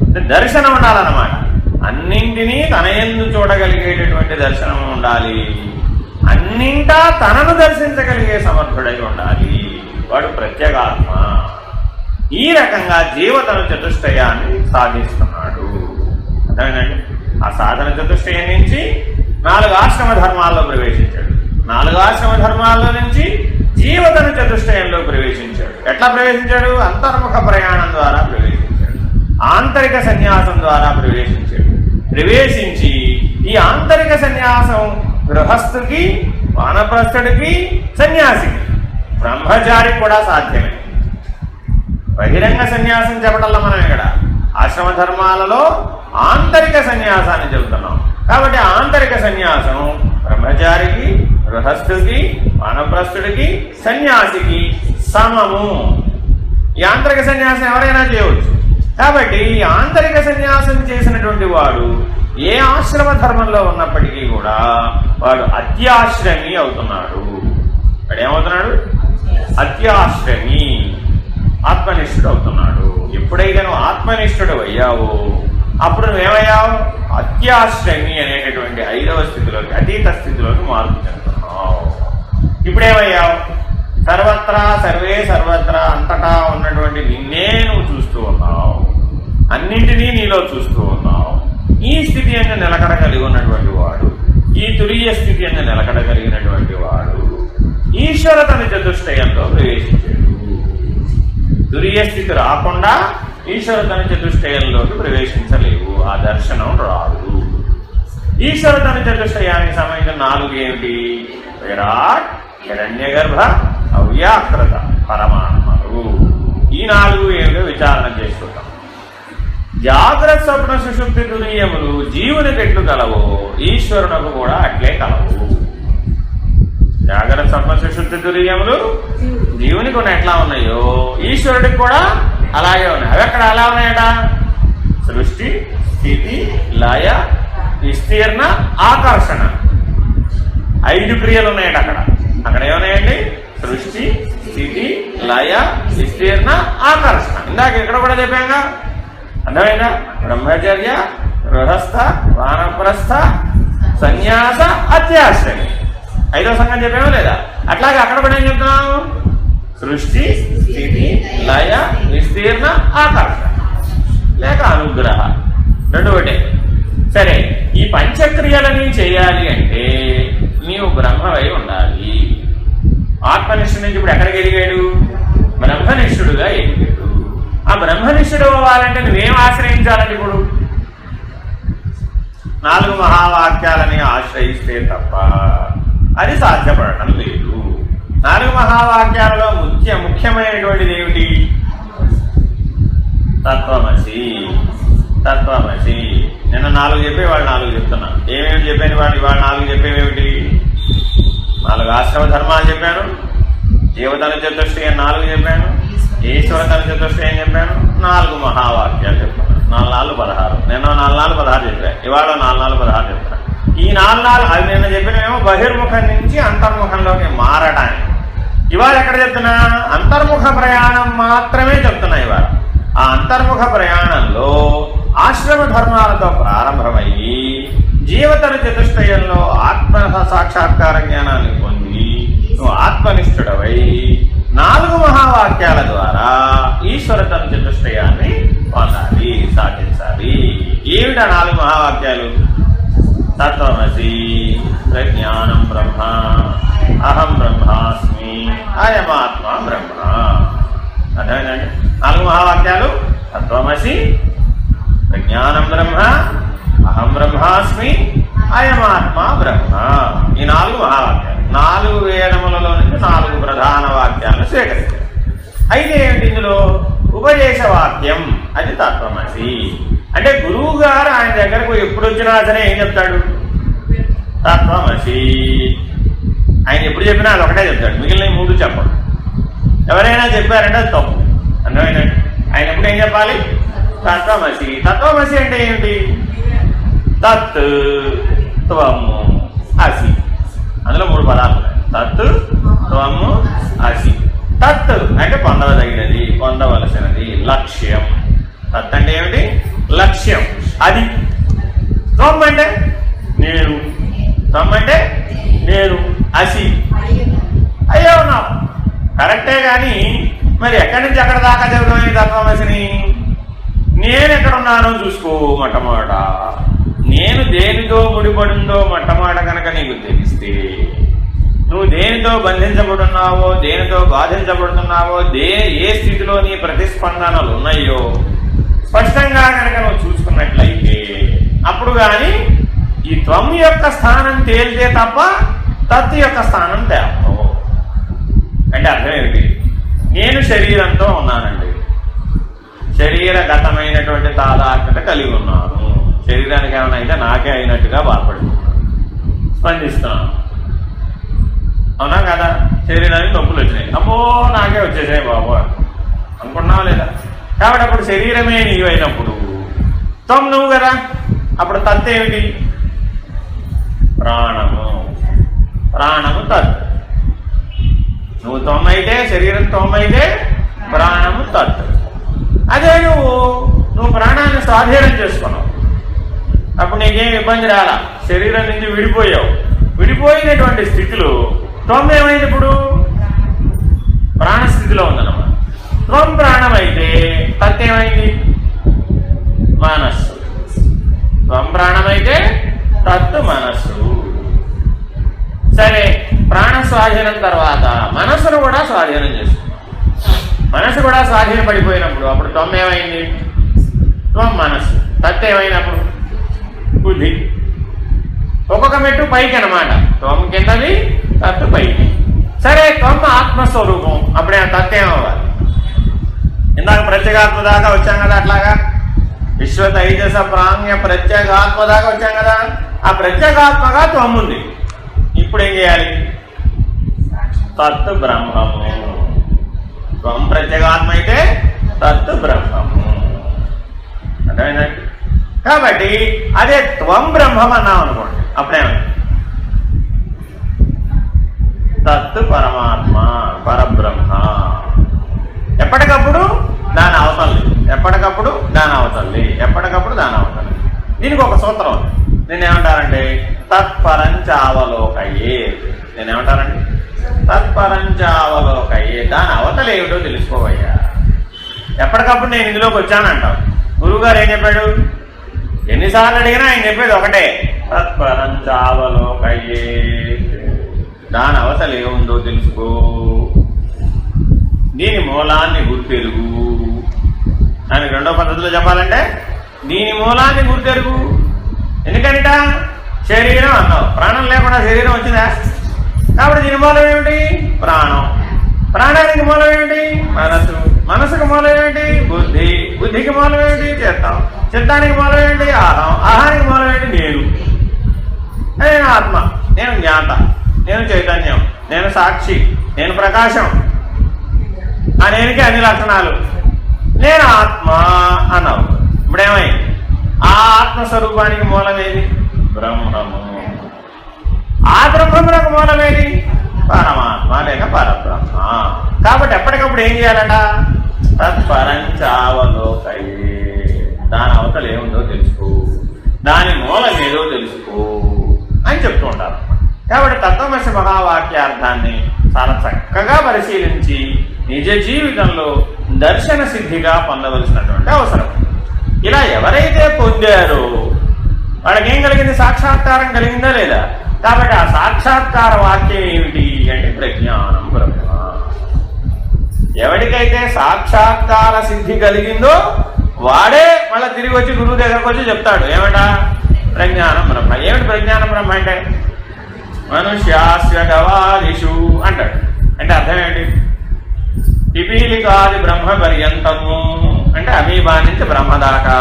అంటే దర్శనం ఉండాలన్నమాట. అన్నింటినీ తన యందు చూడగలిగేటటువంటి దర్శనం ఉండాలి. అన్నింటా తనను దర్శించగలిగే సమర్థుడై ఉండాలి. వాడు ప్రత్యేగాత్మ. ఈ రకంగా జీవతను చతుష్టయాన్ని సాధిస్తున్నాడు. అర్థమైందండి? ఆ సాధన చతుష్టయం నుంచి 4 ఆశ్రమ ధర్మాల్లో ప్రవేశించాడు. 4 ఆశ్రమ ధర్మాల్లో నుంచి జీవతను చతుష్టయంలో ప్రవేశించాడు. ఎట్లా ప్రవేశించాడు? అంతర్ముఖ ప్రయాణం ద్వారా ప్రవేశించాడు. ఆంతరిక సన్యాసం ద్వారా ప్రవేశించాడు. ప్రవేశించి ఈ ఆంతరిక సన్యాసం గృహస్థుకి, వానప్రస్థుడికి, సన్యాసికి, బ్రహ్మచారికి కూడా సాధ్యమే. బహిరంగ సన్యాసం చెప్పటంలో మనం ఇక్కడ ఆశ్రమ ధర్మాలలో ఆంతరిక సన్యాసాన్ని చెబుతున్నాం. కాబట్టి ఆంతరిక సన్యాసం బ్రహ్మచారికి, గృహస్థుడికి, వానప్రస్థుడికి, సన్యాసికి సమము. ఈ ఆంతరిక సన్యాసం ఎవరైనా చేయవచ్చు. కాబట్టి ఈ ఆంతరిక సన్యాసం చేసినటువంటి వాడు ఏ ఆశ్రమ ధర్మంలో ఉన్నప్పటికీ కూడా వాడు అత్యాశ్రమి అవుతున్నాడు. వాడు ఏమవుతున్నాడు? అత్యాశ్రమి, ఆత్మనిష్ఠుడు అవుతున్నాడు. ఎప్పుడైతే నువ్వు ఆత్మనిష్ఠుడు అయ్యావో అప్పుడు నువ్వేమయ్యావు? అత్యాశ్రమి అనేటటువంటి 5వ స్థితిలోకి, అతీత స్థితిలోకి మార్పు చెందుతున్నావు. ఇప్పుడేమయ్యావు? సర్వత్రా సర్వత్రా అంతటా ఉన్నటువంటి నిన్నే నువ్వు చూస్తూ ఉన్నావు, అన్నింటినీ నీలో చూస్తూ ఉన్నావు. ఈ స్థితి అన్ని నిలకడ కలిగి ఉన్నటువంటి వాడు, ఈ తురీయ స్థితి అన్ని నిలకడ కలిగినటువంటి వాడు ఈశ్వరతని చతుష్టయంలో ప్రవేశించాడు. తురీయ స్థితి రాకుండా ఈశ్వరతని చతుష్టయంలోకి ప్రవేశించలేవు. ఆ దర్శనం రాదు. ఈశ్వరతని చతుష్టయానికి సంబంధించిన 4 ఏమిటి? విరాట్, హిరణ్యగర్భ, అవ్యాకృత, పరమాత్మలు. ఈ 4 ఏమిటో విచారణ చేసుకుంటాం. జాగ్రత్త స్వప్న సుషుప్తి తురీయములు జీవునికి ఎట్లు కలవో ఈశ్వరునకు కూడా అట్లే కలవు. జాగ్రత్త స్వప్న సుషుప్తి తురీయములు జీవునికి ఎట్లా ఉన్నాయో ఈశ్వరుడికి కూడా అలాగే ఉన్నాయి. అవి ఎక్కడ అలా ఉన్నాయట? సృష్టి, స్థితి, లయ, విస్తీర్ణ, ఆకర్షణ. 5 క్రియలు ఉన్నాయట అక్కడ. అక్కడ ఏమున్నాయండి? సృష్టి, స్థితి, లయ, విస్తీర్ణ, ఆకర్షణ. ఇందాక ఇక్కడ కూడా చెప్పాగా. అర్థమైందా? బ్రహ్మచర్య, గృహస్థ, వానప్రస్థ, సన్యాస, అత్యాశ్రమి. 5వ సంఘం చెప్పామో లేదా? అట్లాగే అక్కడ కూడా ఏం చెప్తున్నాము? సృష్టి, స్థితి, లయ, విస్తీర్ణ, ఆకర్షణ లేక అనుగ్రహ. 2 ఒకటే. సరే, ఈ పంచక్రియలని చేయాలి అంటే నీవు బ్రహ్మవై ఉండాలి. ఆత్మనిష్ఠుడి నుంచి ఇప్పుడు ఎక్కడికి ఎదిగాడు? బ్రహ్మనిష్ఠుడుగా ఎదిగాడు. ఆ బ్రహ్మనిష్ఠుడు అవ్వాలంటే నువ్వేం ఆశ్రయించాలని? ఇప్పుడు 4 మహావాక్యాలని ఆశ్రయిస్తే తప్ప అది సాధ్యపడటం లేదు. 4 మహావాక్యాలలో ముఖ్యమైనటువంటిది ఏమిటి? తత్వమసి. తత్వమసి. నిన్న 4 చెప్పే వాళ్ళు 4 చెప్తున్నా. ఏమేమి చెప్పాను వాళ్ళు? ఇవాళ 4 చెప్పేవేమిటి? 4 ఆశ్రమ ధర్మాలు చెప్పాను, జీవతను చతుష్టయం 4 చెప్పాను, ఈశ్వర చతుష్టయం ఏం చెప్పాను? 4 మహావాక్యాలు చెప్పాను. 4×4 = 16. నిన్న 4×4 చెప్పాను, ఇవాళ 4×16 చెప్తాను. ఈ 4 అవి నిన్న చెప్పినేమో బహిర్ముఖం నుంచి అంతర్ముఖంలోకి మారడానికి. ఇవాళ ఎక్కడ చెప్తున్నా? అంతర్ముఖ ప్రయాణం మాత్రమే చెప్తున్నా. ఇవాళ ఆ అంతర్ముఖ ప్రయాణంలో ఆశ్రమ ధర్మాలతో ప్రారంభమయ్యి జీవతర చతుష్టయంలో ఆత్మ సాక్షాత్కార జ్ఞానాన్ని పొంది నువ్వు ఆత్మనిష్ఠుడవై 4 మహావాక్యాల ద్వారా ఈశ్వరతర చతుష్టయాన్ని పొందాలి, సాధించాలి. ఏమిటా 4 మహావాక్యాలు? తత్వమసి, ప్రజ్ఞానం బ్రహ్మ, అహం బ్రహ్మాస్మి, అయమాత్మ బ్రహ్మ. అర్థమైందండి? 4 మహావాక్యాలు తత్వమసి, ప్రజ్ఞానం బ్రహ్మ, అహం బ్రహ్మాస్మి, అయమాత్మ బ్రహ్మ. ఈ 4 మహావాక్యాలు 4 వేదములలో నుంచి 4 ప్రధాన వాక్యాలను స్వీకరించారు. అయితే ఏమిటి ఇందులో? ఉపదేశ వాక్యం అది తత్వమసి. అంటే గురువు గారు ఆయన దగ్గరకు ఎప్పుడు వచ్చినా సరే ఏం చెప్తాడు? తత్వమసి. ఆయన ఎప్పుడు చెప్పినా అది ఒకటే చెప్తాడు, మిగిలిన 3 చెప్పడు. ఎవరైనా చెప్పారంటే అది తప్పు. అర్థమైందండి? ఆయన ఎప్పుడు ఏం చెప్పాలి? తత్వమసి. తత్వమసి అంటే ఏమిటి? తత్, త్వము, అసి. అందులో 3 పదాలు ఉన్నాయి. తత్, త్వము, అసి. తత్ అంటే పొందదగినది, పొందవలసినది, లక్ష్యం. తత్ అంటే ఏమిటి? లక్ష్యం. అది. త్వం అంటే నేను, త్వం అంటే నేను, అసి అయ్యో ఉన్నావు. కరెక్టే, కానీ మరి ఎక్కడి నుంచి ఎక్కడ దాకా చెబుతాం ఈ తత్వమసిని? నేను ఎక్కడున్నానో చూసుకో మొట్టమొదట. నేను దేనితో ముడిపడిందో మొట్టమొదట కనుక నీకు తెలిస్తే, నువ్వు దేనితో బంధించబడుతున్నావో, దేనితో బాధించబడుతున్నావో, ఏ స్థితిలో నీ ప్రతిస్పందనలు ఉన్నాయో స్పష్టంగా కనుక నువ్వు చూసుకున్నట్లయితే అప్పుడు కానీ ఈ త్వం యొక్క స్థానం తేలితే తప్ప తత్ యొక్క స్థానం తేలవు. అంటే అర్థం ఏమిటి? నేను శరీరంతో ఉన్నానండి, శరీరగతమైనటువంటి తాదాత్మ్యత కలిగి ఉన్నాను. శరీరానికి ఏమైనా అయితే నాకే అయినట్టుగా బాధపడుతున్నాను, స్పందిస్తున్నాను. అవునా కదా? శరీరానికి నొప్పులు వచ్చినాయి, అమ్మో నాకే వచ్చేసాయి బాబు అనుకున్నావా లేదా? కాబట్టి అప్పుడు శరీరమే నీవైనప్పుడు త్వం నువ్వు కదా. అప్పుడు తత్ ఏమిటి? ప్రాణము. ప్రాణము తత్. నువ్వు త్వం అయితే, శరీరం త్వం అయితే, ప్రాణము తత్. అదే నువ్వు ప్రాణాన్ని స్వాధీనం చేసుకున్నావు, అప్పుడు నీకేం ఇబ్బంది రాలా. శరీరం నుంచి విడిపోయావు. విడిపోయినటువంటి స్థితిలో త్వం ఏమైంది? ఇప్పుడు ప్రాణస్థితిలో ఉందన్నమాట. త్వం ప్రాణమైతే తత్ ఏమైంది? మనస్సు. త్వం ప్రాణమైతే తత్ మనస్సు. సరే, ప్రాణ స్వాధీనం తర్వాత మనస్సును కూడా స్వాధీనం చేసుకున్నాం. మనస్సు కూడా స్వాధీనపడిపోయినప్పుడు అప్పుడు త్వం ఏమైంది? త్వం మనస్సు. తత్ ఏమైనప్పుడు? బుద్ధి. ఒక్కొక్క మెట్టు పైకి అనమాట. త్వం కిందది, తత్ పైకి. సరే, త్వం ఆత్మస్వరూపం. అప్పుడే తత్ ఏమవ్వాలి? ఇందాక ప్రత్యేగాత్మ దాకా వచ్చాం కదా, అట్లాగా విశ్వ తైజస ప్రాంగ్య ప్రత్యేగాత్మ దాకా వచ్చాం కదా. ఆ ప్రత్యేగాత్మగా త్వం ఉంది. ఇప్పుడు ఏం చేయాలి? తత్ బ్రహ్మము. త్వం ప్రత్యేగాత్మ అయితే తత్ బ్రహ్మము. అర్థమైందండి? కాబట్టి అదే త్వం బ్రహ్మం అన్నాం అనుకోండి, అప్పుడేమండి? తత్ పరమాత్మ, పరబ్రహ్మ. ఎప్పటికప్పుడు దాని అవతల్లి, ఎప్పటికప్పుడు దాని అవతల్లి, ఎప్పటికప్పుడు దాని అవతల్లి. దీనికి ఒక సూత్రం ఉంది. నేనేమంటారంటే తత్పరంచావలోకయే. నేనేమంటానండి? తత్పరంచావలోకయే. దాని అవతలు ఏమిటో తెలుసుకోవయ్యా. ఎప్పటికప్పుడు నేను ఇందులోకి వచ్చానంటావు. గురువుగారు ఏం చెప్పాడు? ఎన్నిసార్లు అడిగినా ఆయన చెప్పేది ఒకటే, తత్పరంచావలోకయే. దాని అవతలు ఏముందో తెలుసుకో, దీని మూలాన్ని గుర్తెరుగు. దానికి 2వ పద్ధతిలో చెప్పాలంటే దీని మూలాన్ని గుర్తెరుగు. ఎందుకంట? శరీరం అన్నావు, ప్రాణం లేకుండా శరీరం వచ్చిందా? కాబట్టి దీని మూలం ఏమిటి? ప్రాణం. ప్రాణానికి మూలం ఏమిటి? మనసు. మనసుకు మూలం ఏమిటి? బుద్ధి. బుద్ధికి మూలం ఏమిటి? చిత్తం. చిత్తానికి మూలం ఏంటి? ఆహం. ఆహానికి మూలం ఏంటి? నేను. నేను ఆత్మ, నేను జ్ఞాత, నేను చైతన్యం, నేను సాక్షి, నేను ప్రకాశం. ఆ నేనుకి అన్ని లక్షణాలు. నేను ఆత్మ అన్నావు. ఇప్పుడేమైంది? ఆ ఆత్మస్వరూపానికి మూలమేది? బ్రహ్మము. ఆ బ్రహ్మములకు మూలమేది? పరమాత్మ లేక పరబ్రహ్మ. కాబట్టి ఎప్పటికప్పుడు ఏం చేయాలట? తత్పరంచావలోకయే, దాని అవతల ఏముందో తెలుసుకో, దాని మూలం ఏదో తెలుసుకో అని చెప్తూ ఉంటారు. కాబట్టి తత్వమసి మహావాక్యార్థాన్ని చాలా చక్కగా పరిశీలించి నిజ జీవితంలో దర్శన సిద్ధిగా పొందవలసినటువంటి అవసరం. ఇలా ఎవరైతే పొందారో వాళ్ళకి ఏం కలిగింది? సాక్షాత్కారం కలిగిందా లేదా? కాబట్టి ఆ సాక్షాత్కార వాక్యం ఏమిటి అంటే ప్రజ్ఞానం బ్రహ్మ. ఎవరికైతే సాక్షాత్కార సిద్ధి కలిగిందో వాడే మళ్ళీ తిరిగి వచ్చి గురువు దగ్గరకు వచ్చి చెప్తాడు ఏమంట? ప్రజ్ఞానం బ్రహ్మ. ఏమిటి ప్రజ్ఞానం బ్రహ్మ అంటే? మనుష్యాస్య గవాదిషు అంటాడు. అంటే అర్థం ఏంటి? పిపీలికాది బ్రహ్మ పర్యంతము అంటే అమీబా నుంచి బ్రహ్మ దాకా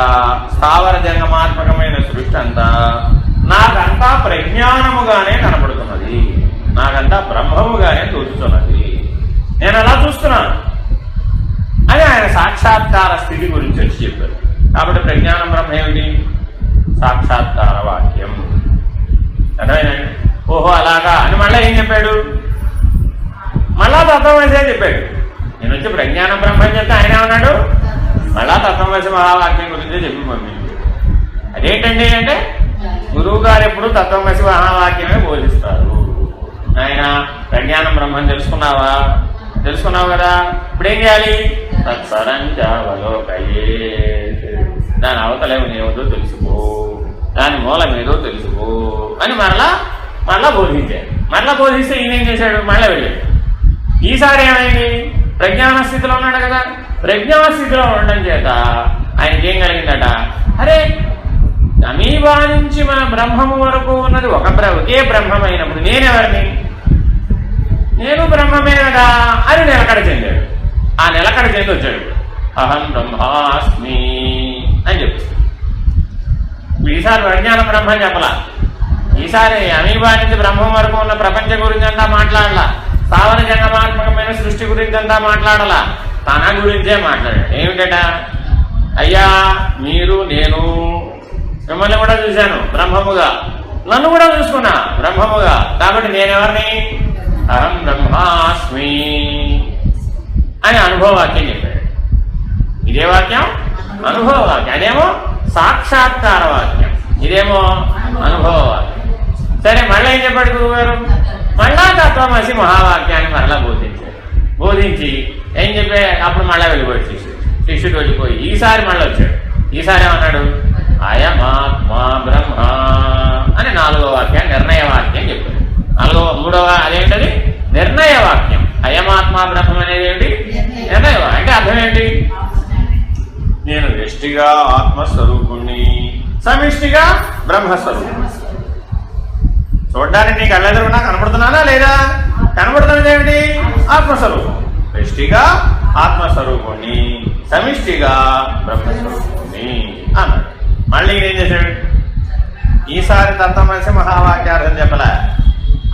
స్థావర జంగమాత్మకమైన సృష్టి అంతా నాకంతా ప్రజ్ఞానముగానే కనపడుతున్నది, నాకంతా బ్రహ్మముగానే తోచుతున్నది, నేను అలా చూస్తున్నాను అని ఆయన సాక్షాత్కార స్థితి గురించి వచ్చి చెప్పారు. కాబట్టి ప్రజ్ఞానం బ్రహ్మ ఏమిటి? సాక్షాత్కార వాక్యం. అర్థమైందండి? ఓహో అలాగా అని మళ్ళీ ఏం చెప్పాడు? మళ్ళా తత్వమసే చెప్పాడు. నేను వచ్చి ప్రజ్ఞానం బ్రహ్మ అని చెప్తే ఆయన ఏమన్నాడు? మళ్ళా తత్వమసి మహావాక్యం గురించే చెప్పి పంపించాడు. అదేంటండి అంటే గురువు గారు ఎప్పుడు తత్వమసి మహావాక్యమే బోధిస్తారు. ఆయన ప్రజ్ఞానం బ్రహ్మని తెలుసుకున్నావా? తెలుసుకున్నావు కదా, ఇప్పుడేం చేయాలి? తత్పరంచావలోకయే, దాని అవతలేమో ఏదో తెలుసుకో, దాని మూలం ఏదో తెలుసుకో అని మరలా బోధించాడు. మరలా బోధిస్తే ఈయన ఏం చేశాడు? మళ్ళీ వెళ్ళాడు. ఈసారి ఏమైంది? ప్రజ్ఞాన స్థితిలో ఉన్నాడు కదా, ప్రజ్ఞాన స్థితిలో ఉండడం చేత ఆయనకి ఏం కలిగిందట? అరే అమీబా నుంచి మన బ్రహ్మము వరకు ఉన్నది ఒకే బ్రహ్మమైనప్పుడు నేనెవరిని? నేను బ్రహ్మమే కదా అని నిలకడ చెందాడు. ఆ నిలకడ చెంది వచ్చాడు. అహం బ్రహ్మాస్మి అని చెప్తాడు. ఈసారి ప్రజ్ఞాన బ్రహ్మ చెప్పలా. ఈసారి అమీబా నుంచి బ్రహ్మం వరకు ఉన్న ప్రపంచం గురించి అంతా మాట్లాడలా, స్థావర జంగమాత్మకమైన సృష్టి గురించి అంతా మాట్లాడాలా, తన గురించే మాట్లాడాడు. ఏమిటట? అయ్యా మీరు, నేను మిమ్మల్ని కూడా చూశాను బ్రహ్మముగా, నన్ను కూడా చూసుకున్నా బ్రహ్మముగా, కాబట్టి నేనెవరిని? అహం బ్రహ్మాస్మి అని అనుభవవాక్యం చెప్పాడు. ఇదే వాక్యం అనుభవ వాక్యం, అదేమో సాక్షాత్కార వాక్యం, ఇదేమో అనుభవ వాక్యం. సరే మళ్ళీ ఏం చెప్పాడు గురువుగారు? మళ్ళా తత్వమసి మహావాక్యాన్ని మరలా బోధించాడు. బోధించి ఏం చెప్పే అప్పుడు మళ్ళా వెళ్ళిపోయాడు శిష్యుడు వెళ్ళిపోయి ఈసారి మళ్ళీ వచ్చాడు. ఈసారి ఏమన్నాడు? అయమాత్మ బ్రహ్మ అని 4వ వాక్యం నిర్ణయ వాక్యం చెప్పాడు. మూడవ అదేంటది? నిర్ణయ వాక్యం. అయమాత్మ బ్రహ్మం అనేది ఏంటి? నిర్ణయ వాక్యం. అంటే అర్థం ఏంటి? నేను వ్యష్టిగా ఆత్మస్వరూపుణ్ణి, సమిష్టిగా బ్రహ్మస్వరూపుణ్ణి. చూడ్డానికి నీకు కళ్ళెదురున్నా కనపడుతున్నానా లేదా? కనపడుతున్నది ఏమిటి? ఆత్మస్వరూపం. వ్యష్టిగా ఆత్మస్వరూపుణ్ణి, సమిష్టిగా బ్రహ్మస్వరూపుణ్ణి అన్నాడు. మళ్ళీ ఏం చేశాడు? ఈసారి తత్వమసి మహావాక్యార్థం చెప్పలే,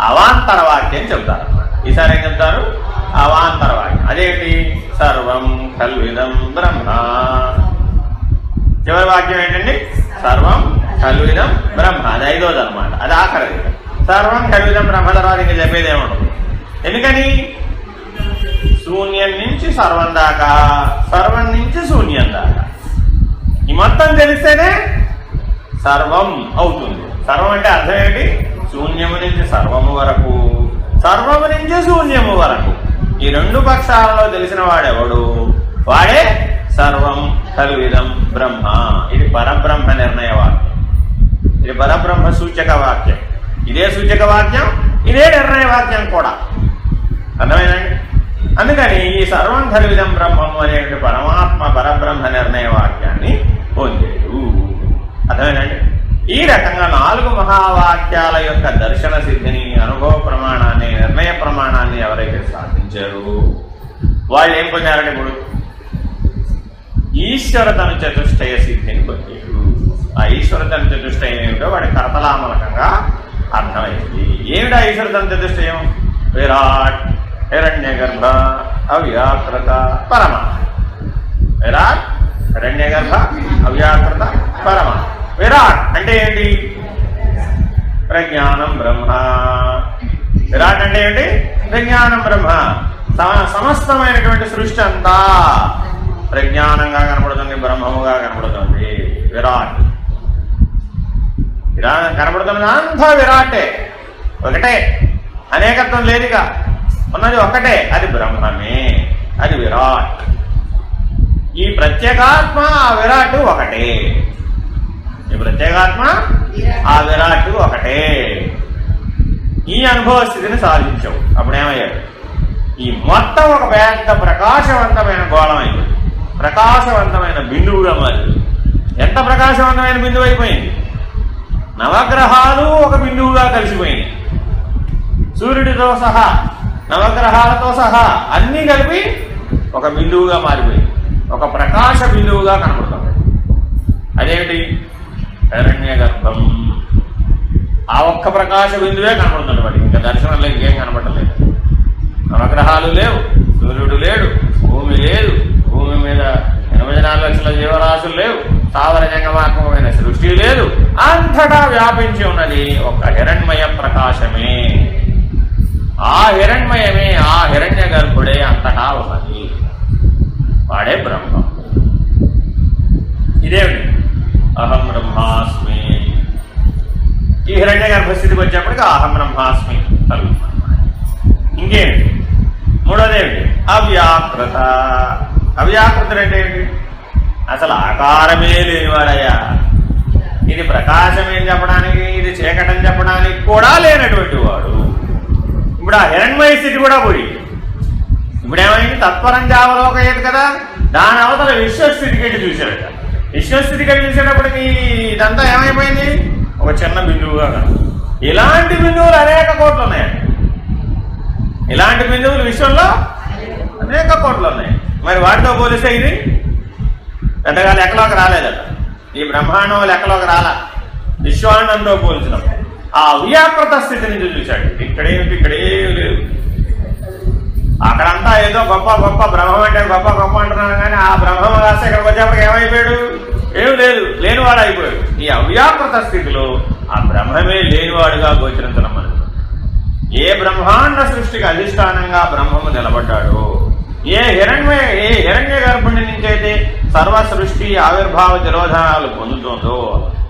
అవాంతర వాక్యం చెప్తారు. ఈసారి ఏం చెప్తారు? అవాంతర వాక్యం. అదేంటి? సర్వం కల్విదం బ్రహ్మ. చివరి వాక్యం ఏంటండి? సర్వం కల్విదం బ్రహ్మ. అది 5వది అనమాట, అది ఆఖరిది. సర్వం కల్విదం బ్రహ్మ తర్వాత ఇంకా చెప్పేది ఏముండదు. ఎందుకని? శూన్యం నుంచి సర్వం దాకా, సర్వం నుంచి శూన్యం దాకా ఈ మొత్తం తెలిస్తేనే సర్వం అవుతుంది. సర్వం అంటే అర్థం ఏంటి? శూన్యము నుంచి సర్వము వరకు, సర్వము నుంచి శూన్యము వరకు ఈ 2 పక్షాలలో తెలిసిన వాడెవడు? వాడే సర్వం కల్విదం బ్రహ్మ. ఇది పరబ్రహ్మ నిర్ణయ వాక్యం, ఇది పరబ్రహ్మ సూచక వాక్యం. ఇదే సూచక వాక్యం, ఇదే నిర్ణయ వాక్యం కూడా. అర్థమైందండి? అందుకని ఈ సర్వం కల్విదం బ్రహ్మము అనే పరమాత్మ పరబ్రహ్మ నిర్ణయ వాక్యాన్ని పొందేడు. అర్థమేనండి? ఈ రకంగా 4 మహావాక్యాల యొక్క దర్శన సిద్ధిని, అనుభవ ప్రమాణాన్ని, నిర్ణయ ప్రమాణాన్ని ఎవరైతే సాధించారో వాళ్ళు ఏం పొందారంటే ఇప్పుడు ఈశ్వరతను చతుష్టయ సిద్ధిని పొందారు. ఆ ఈశ్వరతను చతుష్టయం ఏమిటో వాడి కర్తలామలకంగా అర్థమైంది. ఏమిటా ఈశ్వరతను చతుష్టయం? విరాట్, హిరణ్యగర్భ, అవ్యాకృత పరమ. విరాట్ హిరణ్యగర్భ అవ్యాకృత పరమ. విరాట్ అంటే ఏంటి? ప్రజ్ఞానం బ్రహ్మ. విరాట్ అంటే ఏంటి? ప్రజ్ఞానం బ్రహ్మ. సమస్తమైనటువంటి సృష్టి అంతా ప్రజ్ఞానంగా కనపడుతుంది, బ్రహ్మముగా కనపడుతుంది. విరాట్ కనపడుతున్నది అంతా విరాటే, ఒకటే, అనేకత్వం లేదుగా, ఉన్నది ఒక్కటే, అది బ్రహ్మమే, అది విరాట్. ఈ ప్రత్యేగాత్మ ఆ విరాట్ ఒకటే. ఈ ప్రత్యేగాత్మ ఆ విరాట్ ఒకటే. ఈ అనుభవ స్థితిని సాధించావు. అప్పుడేమయ్యాడు? ఈ మొత్తం ఒక పెద్ద ప్రకాశవంతమైన గోళమైంది, ప్రకాశవంతమైన బిందువుగా మారింది. ఎంత ప్రకాశవంతమైన బిందువు అయిపోయింది? నవగ్రహాలు ఒక బిందువుగా కలిసిపోయింది. సూర్యుడితో సహా, నవగ్రహాలతో సహా అన్నీ కలిపి ఒక బిందువుగా మారిపోయింది, ఒక ప్రకాశ బిందువుగా కనపడుతుంది. అదేమిటి? హిరణ్య గర్భం. ఆ ఒక్క ప్రకాశ బిందువే కనపడుతుంది. వాడికి ఇంకా దర్శనంలో ఇంకేం కనపడలేదు. నవగ్రహాలు లేవు, సూర్యుడు లేడు, భూమి లేదు, భూమి మీద 84 లక్షల జీవరాశులు లేవు, స్థావర జంగమాత్మకమైన సృష్టి లేదు. అంతటా వ్యాపించి ఉన్నది ఒక హిరణ్మయ ప్రకాశమే. ఆ హిరణ్మయమే, ఆ హిరణ్య గర్భుడే అంతటా ఉన్నది. వాడే బ్రహ్మం. ఇదేమిటి? అహం బ్రహ్మాస్మి. ఈ హిరణ్య గర్భస్థితికి వచ్చేప్పటికి అహం బ్రహ్మాస్మి కలుగుతుంది. ఇంకేంటి? మూడోదేమిటి? అవ్యాకృత. అవ్యాకృతుడు అంటే ఏంటి? అసలు ఆకారమే లేనివాడయ్యా. ఇది ప్రకాశమేం చెప్పడానికి, ఇది చీకటని చెప్పడానికి కూడా లేనటువంటి వాడు. ఇప్పుడు ఆ హిరణ్మయ స్థితి కూడా పోయి ఇప్పుడేమైంది? తత్పరం జావలోకయ్యేది కదా, దాని అవతల విశ్వస్థితికి వెళ్ళి చూశాడట. విశ్వస్థితికి వెళ్ళి చూసేటప్పటికి ఇదంతా ఏమైపోయింది? ఒక చిన్న బిందువుగా కాదు. ఇలాంటి బిందువులు అనేక కోట్లు ఉన్నాయండి. ఇలాంటి బిందువులు విశ్వంలో అనేక కోట్లు ఉన్నాయి. మరి వాటితో పోలిస్తే ఇది పెద్దగా లెక్కలోకి రాలేదట. ఈ బ్రహ్మాండం లెక్కలోకి రాలా. విశ్వాండంతో పోల్చినప్పుడు ఆ అవ్యాకృత స్థితి నుంచి చూశాడు. ఇక్కడేమిటి? ఇక్కడేమి లేదు. అక్కడంతా ఏదో గొప్ప గొప్ప బ్రహ్మం అంటే గొప్ప గొప్ప అంటున్నాను, కానీ ఆ బ్రహ్మం రాస్తే ఇక్కడికి వచ్చేప్పటికి ఏమైపోయాడు? ఏమి లేదు, లేనివాడు అయిపోయాడు. ఈ అవ్యాకృత స్థితిలో ఆ బ్రహ్మమే లేనివాడుగా గోచరించడం మనకు. ఏ బ్రహ్మాండ సృష్టికి అధిష్టానంగా బ్రహ్మము నిలబడ్డాడు, ఏ హిరణ్య గర్భుడి నుంచి అయితే సర్వ సృష్టి ఆవిర్భావ తిరోధనాలు పొందుతుందో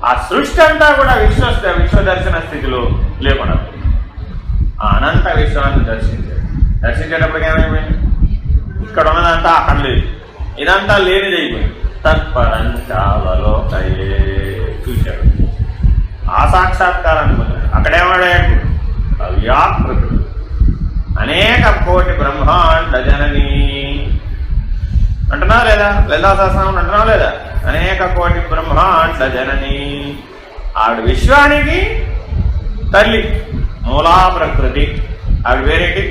ఆ సృష్టి అంతా కూడా విశ్వదర్శన స్థితిలో లేకుండా ఆ అనంత విశ్వాన్ని దర్శించేటప్పటికి ఏమైపోయింది? ఇక్కడ ఉన్నదంతా అక్కడ లేదు, ఇదంతా లేనిదైపోయింది. తత్పరంచావలోకయే చూశాడు. ఆ సాక్షాత్కారాన్ని పొందాడు. అక్కడేమాడాడు? అవ్యాకృతుడు. అనేక కోటి బ్రహ్మాండ జనని అంటున్నావు లేదా? లలితా సహస్రనామం అంటున్నావు లేదా? అనేక కోటి బ్రహ్మాండ జనని. ఆవిడ విశ్వానికి తల్లి, మూలా ప్రకృతి. ఆవిడ పేరేంటి?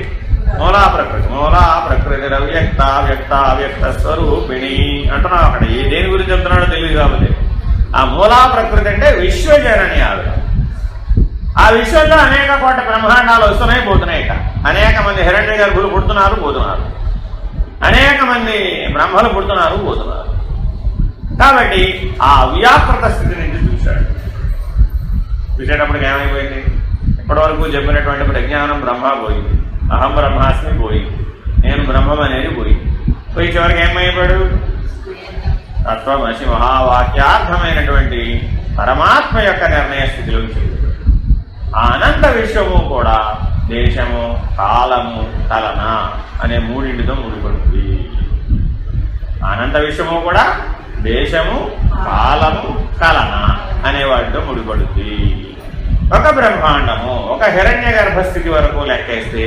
మూలా ప్రకృతి. మూలా ప్రకృతి అవ్యక్త వ్యక్త అవ్యక్త స్వరూపిణి అంటున్నావు. అక్కడ దేని గురించి చెప్తున్నాడో తెలియదు కాబట్టి ఆ మూలా ప్రకృతి అంటే విశ్వజనని ఆవిడ. ఆ విశ్వంలో అనేక కోట్ల బ్రహ్మాండాలు వస్తున్నాయి, పోతున్నాయి. అనేక మంది హిరణ్య గర్భులు పుడుతున్నారు, పోతున్నారు. అనేక మంది బ్రహ్మలు పుడుతున్నారు, పోతున్నారు. కాబట్టి ఆ అవ్యాకృత స్థితి నుంచి చూశాడు. చూసేటప్పటికి ఏమైపోయింది? ఇప్పటి వరకు చెప్పినటువంటి ప్రజ్ఞానం బ్రహ్మ పోయింది, అహం బ్రహ్మాస్మి పోయింది, నేను బ్రహ్మం అనేది పోయింది. పోయి చివరికి ఏమైపోయాడు? తత్వమసి మహావాక్యార్థమైనటువంటి పరమాత్మ యొక్క నిర్ణయ స్థితిలోకి చేరాడు. ఆ అనంత విశ్వము కూడా దేశము, కాలము, కలన అనే మూడింటితో ముడిపడుతుంది. అనంత విశ్వము కూడా దేశము, కాలము, కలన అనే వాటితో ముడిపడుతుంది. ఒక బ్రహ్మాండము ఒక హిరణ్య గర్భస్థితి వరకు లెక్కేస్తే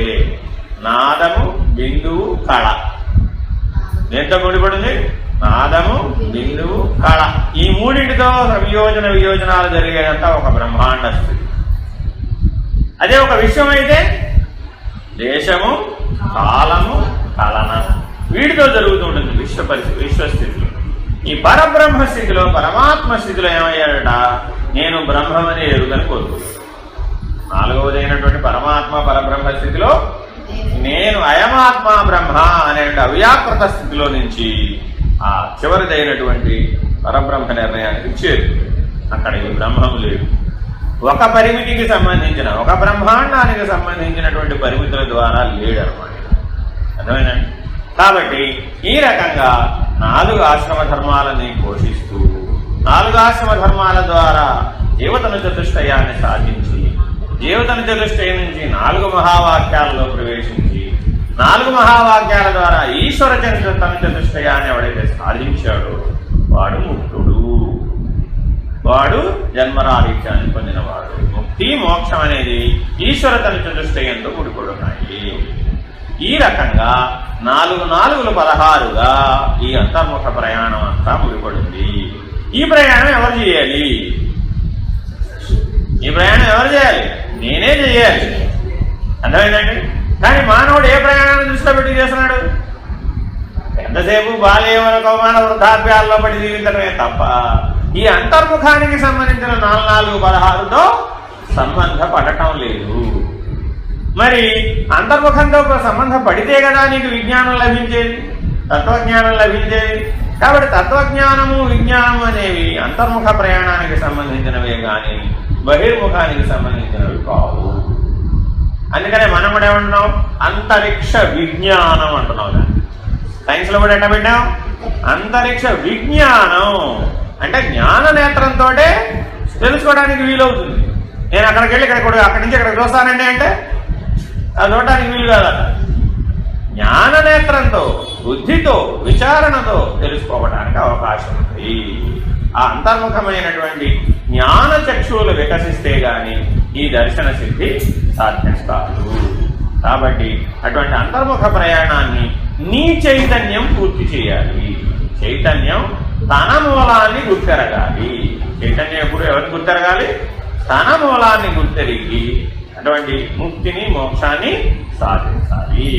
నాదము, బిందువు, కళ దేంతో ముడిపడింది? నాదము, బిందువు, కళ. ఈ మూడింటితో వియోజనాలు జరిగేదంతా ఒక బ్రహ్మాండ స్థితి. అదే ఒక విశ్వం అయితే దేశము, కాలము, కలన వీటితో జరుగుతూ ఉంటుంది విశ్వస్థితిలో. ఈ పరబ్రహ్మ స్థితిలో, పరమాత్మ స్థితిలో ఏమయ్యాడట? నేను బ్రహ్మమని ఎరుగని కోరుకుంటాను. నాలుగవదైనటువంటి పరమాత్మ పరబ్రహ్మ స్థితిలో నేను అయమాత్మ ఆత్మ బ్రహ్మ అనే అవ్యాకృత స్థితిలో నుంచి ఆ చివరిదైనటువంటి పరబ్రహ్మ నిర్ణయానికి చేరు. అక్కడ ఈ బ్రహ్మము లేదు. ఒక పరిమితికి సంబంధించిన, ఒక బ్రహ్మాండానికి సంబంధించినటువంటి పరిమితుల ద్వారా లేడనమాట. అర్థమైందండి? కాబట్టి ఈ రకంగా 4 ఆశ్రమ ధర్మాలని పోషిస్తూ 4 ఆశ్రమ ధర్మాల ద్వారా జీవతను చతుష్టయాన్ని సాధించి, జీవతను చతుష్టయం నుంచి 4 మహావాక్యాలలో ప్రవేశించి 4 మహావాక్యాల ద్వారా ఈశ్వర తను చతుష్టయాన్ని ఎవడైతే సాధించాడో వాడు ముక్తుడు, వాడు జన్మరాహిత్యాన్ని పొందినవాడు. ముక్తి మోక్షం అనేది ఈశ్వర తను చతుష్టయంతో కూడుకున్నాయి. ఈ రకంగా 4 16గా ఈ అంతర్ముఖ ప్రయాణం అంతా ముడిపడింది. ఈ ప్రయాణం ఎవరు చేయాలి? ఈ ప్రయాణం ఎవరు చేయాలి? నేనే చేయాలి. అర్థమైందండి? కానీ మానవుడు ఏ ప్రయాణాన్ని దృష్టిలో పెట్టి చేస్తున్నాడు? ఎంతసేపు బాల్యవన కౌమాన వృద్ధాప్యాల్లో పడి జీవించడమే తప్ప ఈ అంతర్ముఖానికి సంబంధించిన 4 16తో సంబంధపడటం లేదు. మరి అంతర్ముఖంతో సంబంధ పడితే కదా నీకు విజ్ఞానం లభించేది, తత్వజ్ఞానం లభించేది. కాబట్టి తత్వజ్ఞానము విజ్ఞానము అనేవి అంతర్ముఖ ప్రయాణానికి సంబంధించినవే కానీ బహిర్ముఖానికి సంబంధించినవి కావు. అందుకనే మనం కూడా ఏమంటున్నాం? అంతరిక్ష విజ్ఞానం అంటున్నాం. దాన్ని సైన్స్లో కూడా ఎట్లా పెట్టాం? అంతరిక్ష విజ్ఞానం అంటే జ్ఞాన నేత్రంతో తెలుసుకోవడానికి వీలవుతుంది. నేను అక్కడికి వెళ్ళి అక్కడి నుంచి ఇక్కడికి చూస్తానండి అంటే అది చూడటానికి వీలు కాదట. జ్ఞాననేత్రంతో, బుద్ధితో, విచారణతో తెలుసుకోవడానికి అవకాశం ఉంది. ఆ అంతర్ముఖమైనటువంటి జ్ఞాన చక్షువులు వికసిస్తే గాని ఈ దర్శన సిద్ధి సాధ్యం కాదు. కాబట్టి అటువంటి అంతర్ముఖ ప్రయాణాన్ని నీ చైతన్యం పూర్తి చేయాలి. చైతన్యం తన మూలాన్ని గుర్తెరగాలి. చైతన్యం ఎప్పుడు ఎవరిని గుర్తెరగాలి? తన మూలాన్ని గుర్తెరిగి అటువంటి ముక్తిని మోక్షాన్ని సాధించాలి.